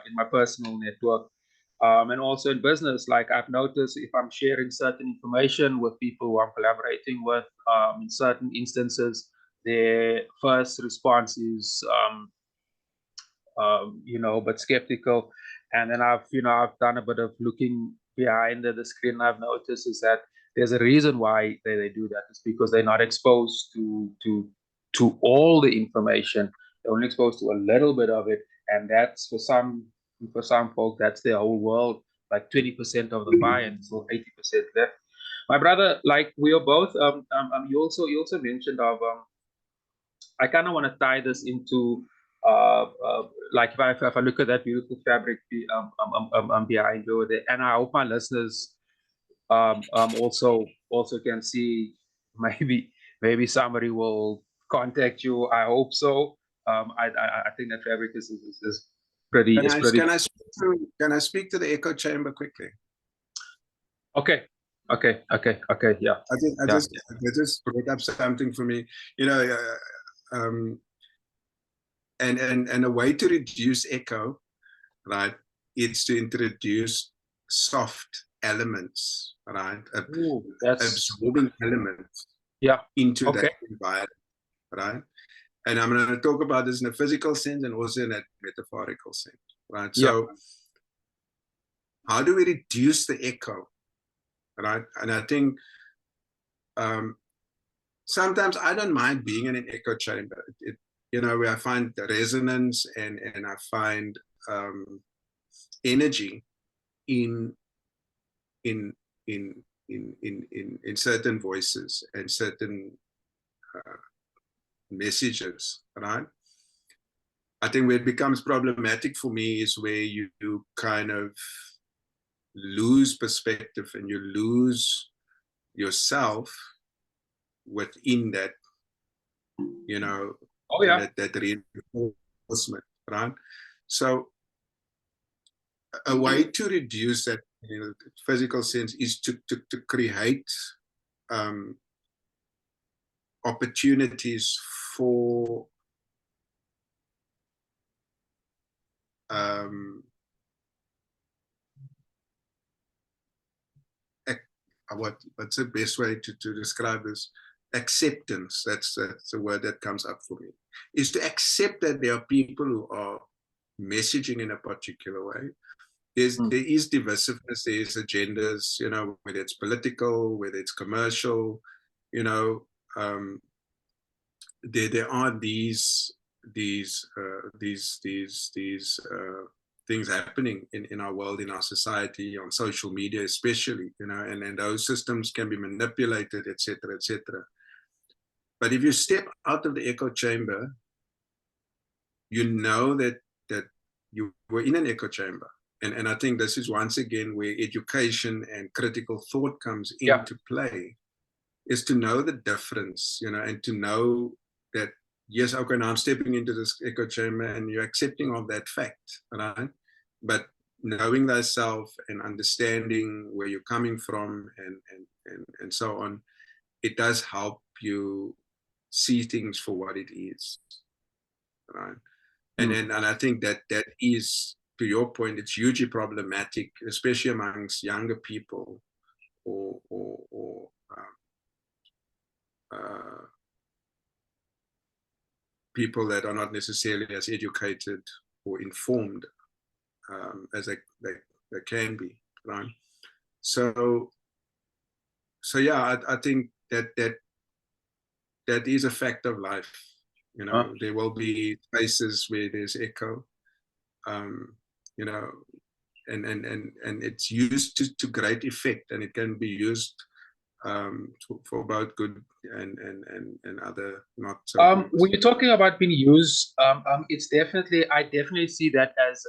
in my personal network, and also in business. Like I've noticed, if I'm sharing certain information with people who I'm collaborating with, in certain instances, their first response is but skeptical. And then I've done a bit of looking behind the screen. And I've noticed is that there's a reason why they do that. It's because they're not exposed to all the information. They're only exposed to a little bit of it, and that's for some folk that's their whole world. Like 20% of the pie, and so 80% left. My brother, like we are both. You also mentioned of I kind of want to tie this into like if I look at that beautiful fabric behind you over there, and I hope my listeners also can see. Maybe somebody will contact you. I hope so. I think that fabric is pretty Can I speak to the echo chamber quickly? Okay. Yeah. I just brought up something for me. And a way to reduce echo, right, is to introduce soft elements, right? Absorbing elements into that environment, right? And I'm going to talk about this in a physical sense and also in a metaphorical sense, right? So how do we reduce the echo, right? And I think sometimes I don't mind being in an echo chamber. Where I find the resonance and I find energy in certain voices and certain messages, right? I think where it becomes problematic for me is where you kind of lose perspective and you lose yourself within that, that reinforcement, right? So a way to reduce that physical sense is to create opportunities for what's the best way to describe this? Acceptance. That's the word that comes up for me. Is to accept that there are people who are messaging in a particular way. There is divisiveness, there is agendas, whether it's political, whether it's commercial, there are these things happening in our world, in our society, on social media especially, and those systems can be manipulated, etc., etc. But if you step out of the echo chamber, that you were in an echo chamber. And I think this is once again where education and critical thought comes into play, is to know the difference, and to know that, yes, okay, now I'm stepping into this echo chamber and you're accepting of that fact, right? But knowing thyself and understanding where you're coming from and so on, it does help you see things for what it is, right? And I think that is, to your point, it's hugely problematic, especially amongst younger people or people that are not necessarily as educated or informed as they can be, right? So yeah, I think that is a fact of life. There will be places where there's echo, and it's used to great effect, and it can be used for both good and other not so good. When you're talking about being used, it's definitely, I definitely see that as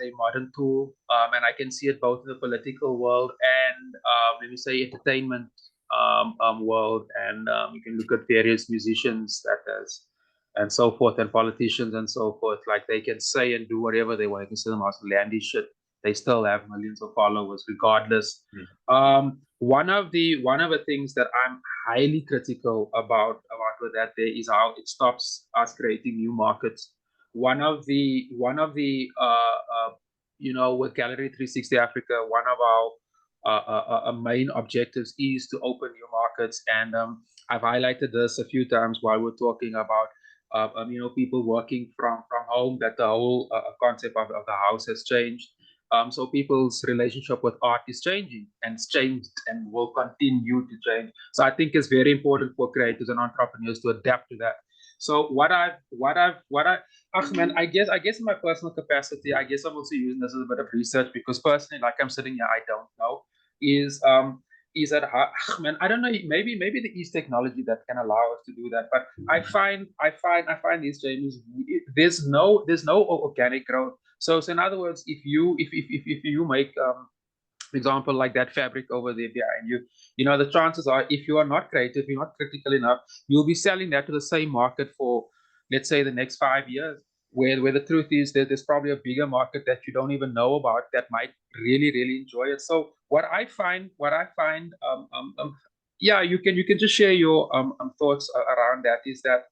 a modern tool, and I can see it both in the political world and let me say entertainment world, and you can look at various musicians that has and so forth, and politicians and so forth. Like they can say and do whatever they want. They can say the most outlandish shit. They still have millions of followers, regardless. One of the things that I'm highly critical about with that there is how it stops us creating new markets. One of the with Gallery 360 Africa, one of our main objectives is to open new markets, and I've highlighted this a few times while we're talking about people working from home, that the whole concept of the house has changed. So people's relationship with art is changing, and it's changed and will continue to change. So I think it's very important for creators and entrepreneurs to adapt to that. So man, I guess in my personal capacity, I guess I'm also using this as a bit of research, because personally, like I'm sitting here, I don't know, is that man, I don't know, maybe there is technology that can allow us to do that, but I find these changes, there's no organic growth. So in other words, if you make for example, like that fabric over there behind you, the chances are, if you are not creative, you're not critical enough, you'll be selling that to the same market for, let's say, the next 5 years. Where the truth is that there's probably a bigger market that you don't even know about that might really, really enjoy it. So yeah, you can just share your thoughts around that. Is that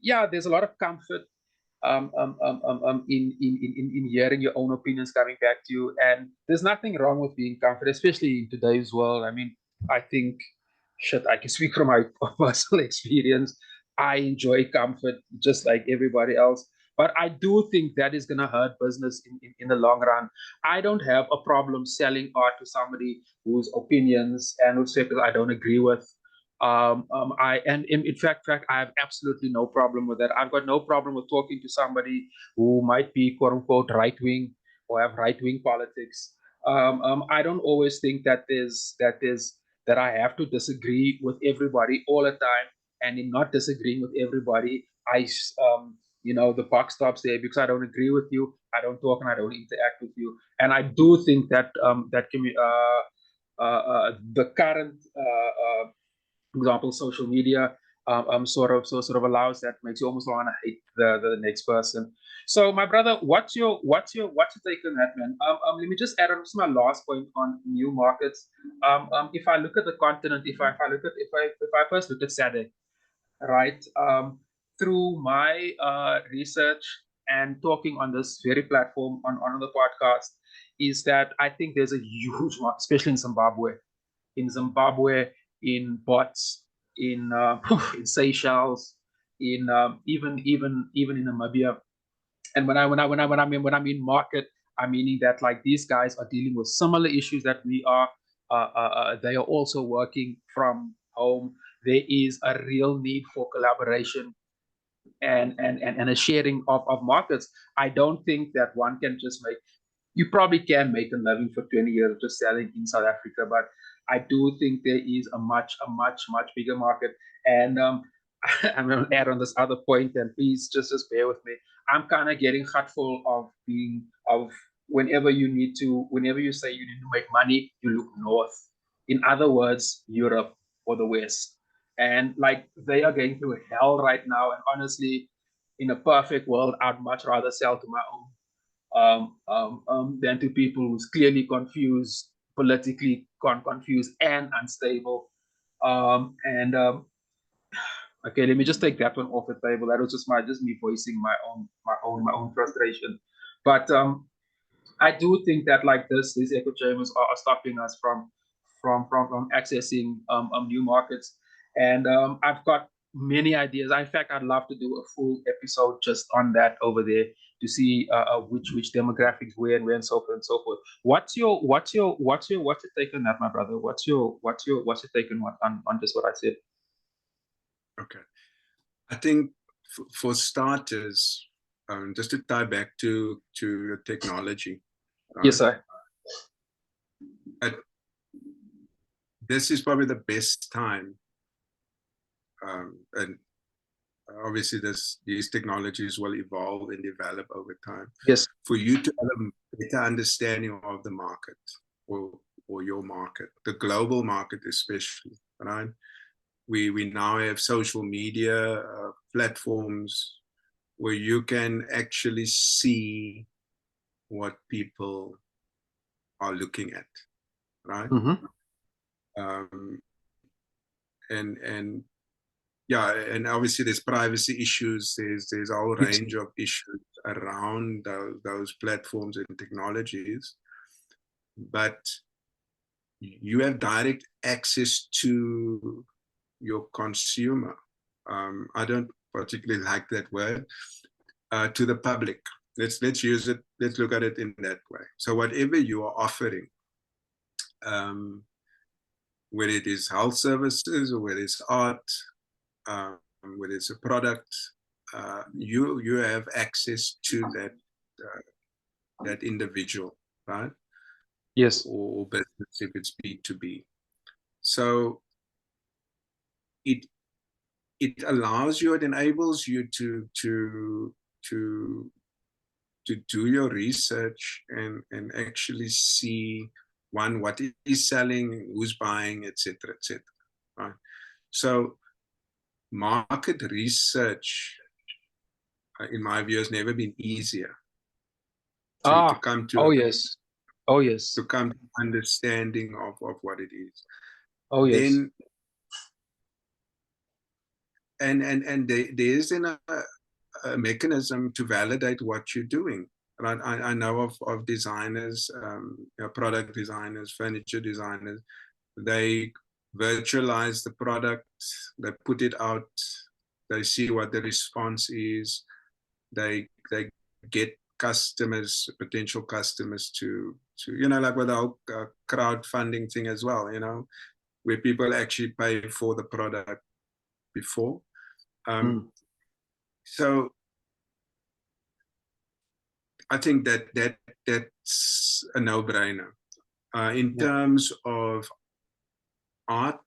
yeah, there's a lot of comfort in hearing your own opinions coming back to you. And there's nothing wrong with being comfortable, especially in today's world. I mean, I think, shit, I can speak from my personal experience. I enjoy comfort just like everybody else. But I do think that is going to hurt business in the long run. I don't have a problem selling art to somebody whose opinions and whose sectors I don't agree with. In fact, I have absolutely no problem with that. I've got no problem with talking to somebody who might be quote unquote right wing or have right wing politics. I don't always think that I have to disagree with everybody all the time. And in not disagreeing with everybody, the buck stops there, because I don't agree with you. I don't talk and I don't interact with you. And I do think that the current example, social media sort of allows that, makes you almost want to hate the next person. So my brother, what's your take on that, man? Let me just add on, this is my last point on new markets. If I look at the continent, if I first look at SADC, right, through my research and talking on this very platform on the podcast, is that I think there's a huge market, especially in Zimbabwe, in Bots, in Seychelles, in even in Namibia. And when I mean market, I'm meaning that, like, these guys are dealing with similar issues that we are. They are also working from home. There is a real need for collaboration and a sharing of markets. I don't think that one can just make. You probably can make a living for 20 years just selling in South Africa, but I do think there is a much bigger market. And I'm going to add on this other point, and please just bear with me. I'm kind of getting hurtful of whenever you say you need to make money, you look north. In other words, Europe or the West. And like, they are going through hell right now. And honestly, in a perfect world, I'd much rather sell to my own than to people who's clearly confused, politically confused and unstable. And Okay, let me just take that one off the table. That was just me voicing my own frustration. But I do think that, like, these echo chambers are stopping us from accessing new markets. And I've got many ideas. In fact, I'd love to do a full episode just on that over there, to see which demographics where and so forth and so forth. What's your take on that, my brother? What's your take on just what I said? Okay, I think for starters, just to tie back to technology. Yes, sir. this is probably the best time, and obviously these technologies will evolve and develop over time. Yes. For you to have a better understanding of the market, or your market, the global market especially, right? We now have social media platforms where you can actually see what people are looking at, right? Mm-hmm. And yeah, and obviously there's privacy issues. There's a whole Yes. range of issues around those platforms and technologies, but you have direct access to your consumer. I don't particularly like that word. To the public. Let's use it. Let's look at it in that way. So whatever you are offering, whether it is health services or whether it's art, whether it's a product, you have access to that individual, right? Yes. Or business if it's B2B. So it allows you, it enables you to do your research and actually see what is selling, who's buying, etc., etc. Right. So market research, in my view, has never been easier to come Oh to yes. Oh yes. understanding of what it is. Oh yes. Then and there's a mechanism to validate what you're doing. Right? I know of designers, product designers, furniture designers. They virtualize the product, they put it out, they see what the response is, they get customers, potential customers to like with the whole crowdfunding thing as well, where people actually pay for the product before. So I think that's a no-brainer. In terms of art,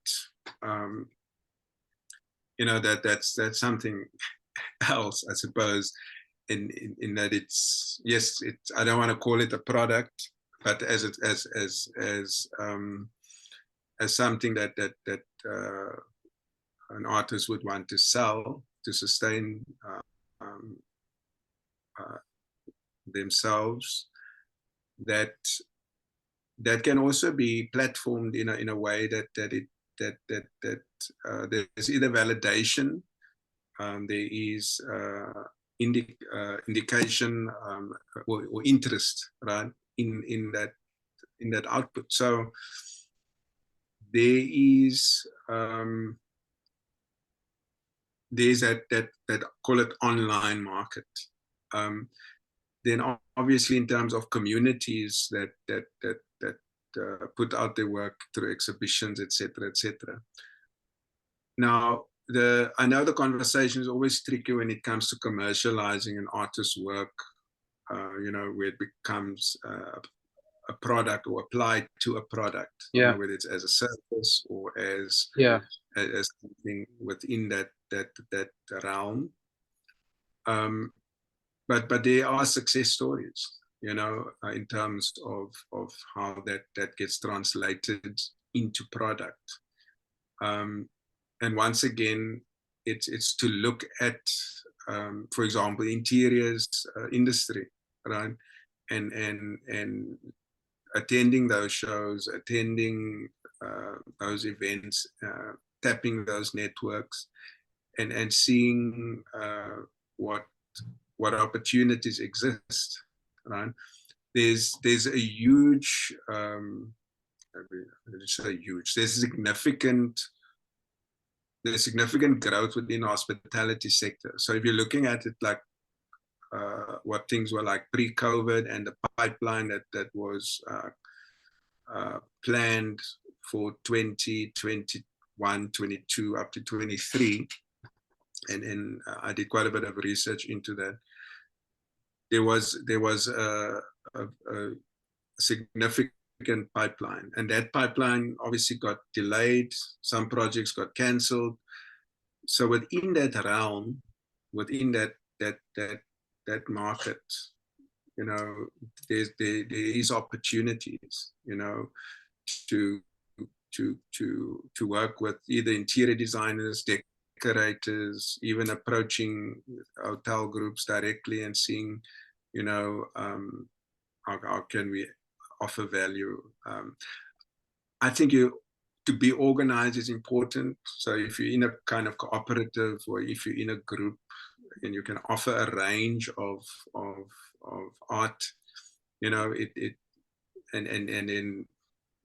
that's something else, I suppose. In that it's I don't want to call it a product, but as something that an artist would want to sell to sustain themselves, that can also be platformed in a way that there's either validation, there is indication, or interest, right, in that output. So there is there's that call it online market. Then obviously in terms of communities that put out their work through exhibitions, etc., etc. Now, I know the conversation is always tricky when it comes to commercializing an artist's work, where it becomes a product or applied to a product, whether it's as a service or as something within that realm. But there are success stories, in terms of how that gets translated into product. And once again, it's to look at, for example, interiors industry, right? And attending those shows, attending those events, tapping those networks, and seeing what opportunities exist, right? There's a huge, there's significant growth within the hospitality sector. So if you're looking at it like what things were like pre-COVID, and the pipeline that was planned for 2021, 22 up to 23, and I did quite a bit of research into that. There was a significant significant pipeline, and that pipeline obviously got delayed. Some projects got cancelled. So within that realm, within that market, there is opportunities, to work with either interior designers, decorators, even approaching hotel groups directly and seeing, how can we offer value. I think to be organized is important. So if you're in a kind of cooperative, or if you're in a group, and you can offer a range of art, and then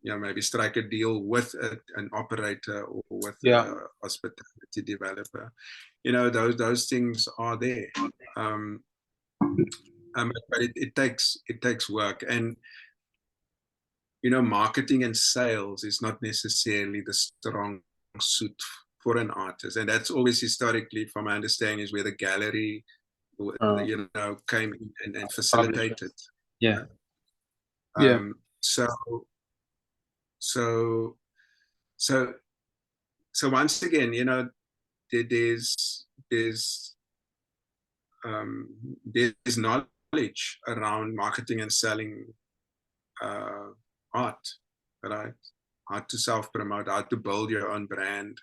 maybe strike a deal with an operator or with a hospitality developer. Those things are there. But it takes work, and marketing and sales is not necessarily the strong suit for an artist, and that's always historically, from my understanding, is where the gallery, came in and facilitated. Yeah. So once again, there's knowledge around marketing and selling art, right? How to self-promote, how to build your own brand,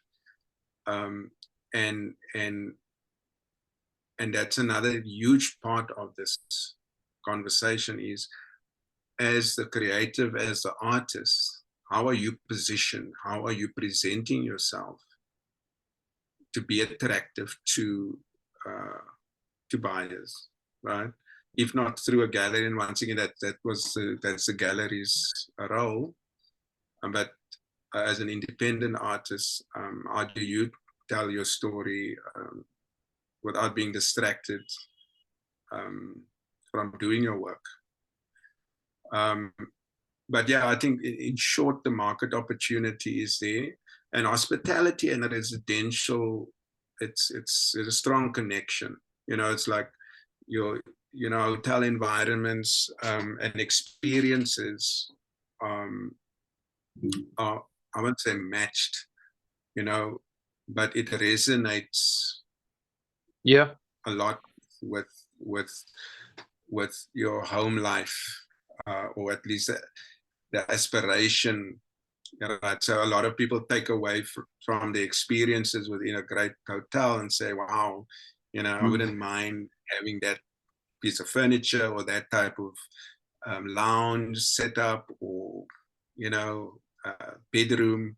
and that's another huge part of this conversation is, as the creative, as the artist, how are you positioned? How are you presenting yourself to be attractive to buyers, right? If not through a gallery, and once again, that's the gallery's role. But as an independent artist, how do you tell your story without being distracted from doing your work? But yeah, I think in short, the market opportunity is there, and hospitality and residential, it's a strong connection. It's like your hotel environments and experiences are, I won't say matched, but it resonates a lot with your home life, or at least the aspiration, right? So a lot of people take away from the experiences within a great hotel and say, wow, I wouldn't mind having that piece of furniture or that type of lounge setup, or bedroom,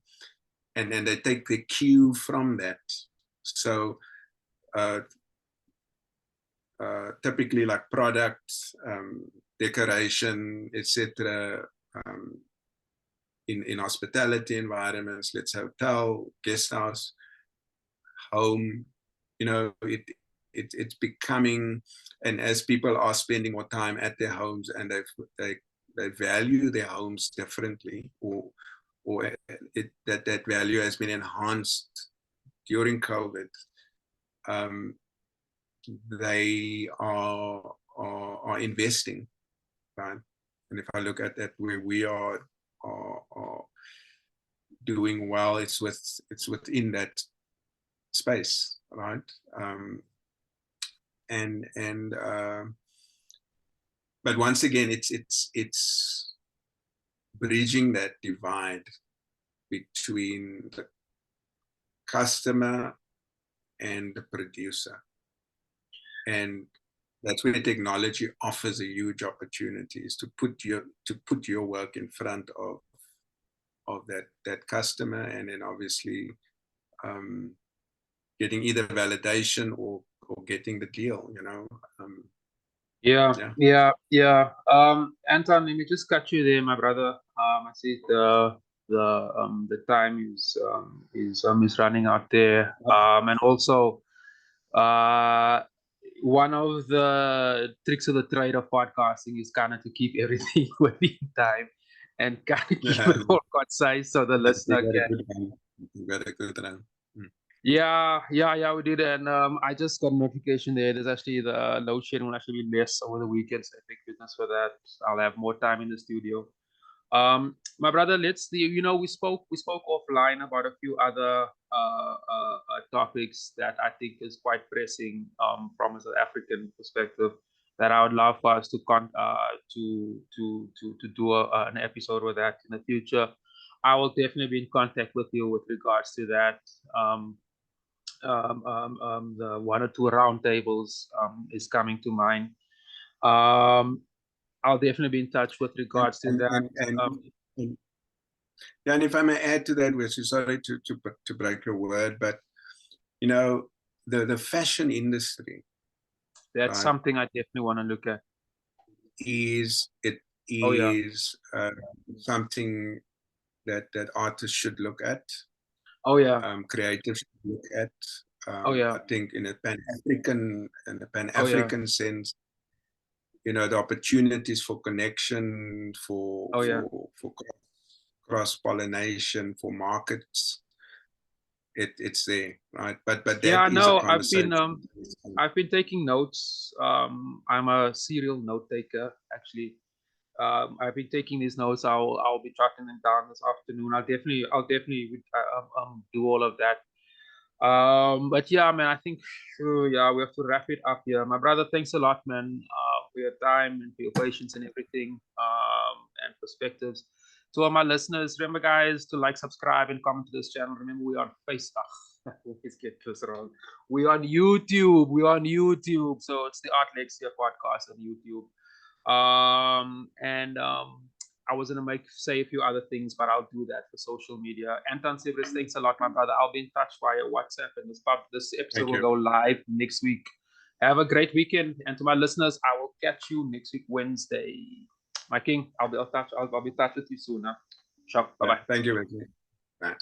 and then they take the cue from that. So typically, like products, decoration, etc., in hospitality environments, let's say hotel, guest house, home, it's becoming, and as people are spending more time at their homes, and they value their homes differently, or that value has been enhanced during COVID, they are investing, right? And if I look at that, where we are doing well, it's within that space, right? But once again, it's bridging that divide between the customer and the producer, and that's where technology offers a huge opportunity, is to put your work in front of that customer, and then obviously getting either validation or getting the deal, Anton, let me just cut you there, my brother. I see the time is running out there, and also one of the tricks of the trade of podcasting is kind of to keep everything within time and kind of keep it all concise, so the listener can. Yeah, we did, and I just got a notification there. There's actually the load shedding will actually be less over the weekends. I think business for that. I'll have more time in the studio. My brother, we spoke offline about a few other topics that I think is quite pressing from a South African perspective, that I would love for us to do an episode with that in the future. I will definitely be in contact with you with regards to that. The one or two roundtables is coming to mind. I'll definitely be in touch with regards to that. And if I may add to that, Wesley, sorry to break your word, but the fashion industry. That's something I definitely want to look at. Is something that artists should look at. Oh yeah. Creatives should look at. I think in a Pan-African sense, the opportunities for connection, for cross-pollination, for markets, it's there, right? But that is a conversation. I've been taking notes. I'm a serial note taker, actually. I've been taking these notes. I'll be tracking them down this afternoon. I'll definitely do all of that. But yeah, man, I think we have to wrap it up here. My brother, thanks a lot, man, for your time and for your patience and everything, and perspectives. To all my listeners, remember, guys, to like, subscribe, and comment to this channel. Remember, we're on Facebook. Let's get closer on. We're on YouTube. So it's the Art Lexcia podcast on YouTube. I was going to say a few other things, but I'll do that for social media. Anton Siebrits, thanks a lot, my brother. I'll be in touch via WhatsApp, and this episode will go live next week. Have a great weekend. And to my listeners, I will catch you next week, Wednesday. My king, I'll be in touch with you soon. Huh? Bye-bye. Thank you, Wesley. Bye.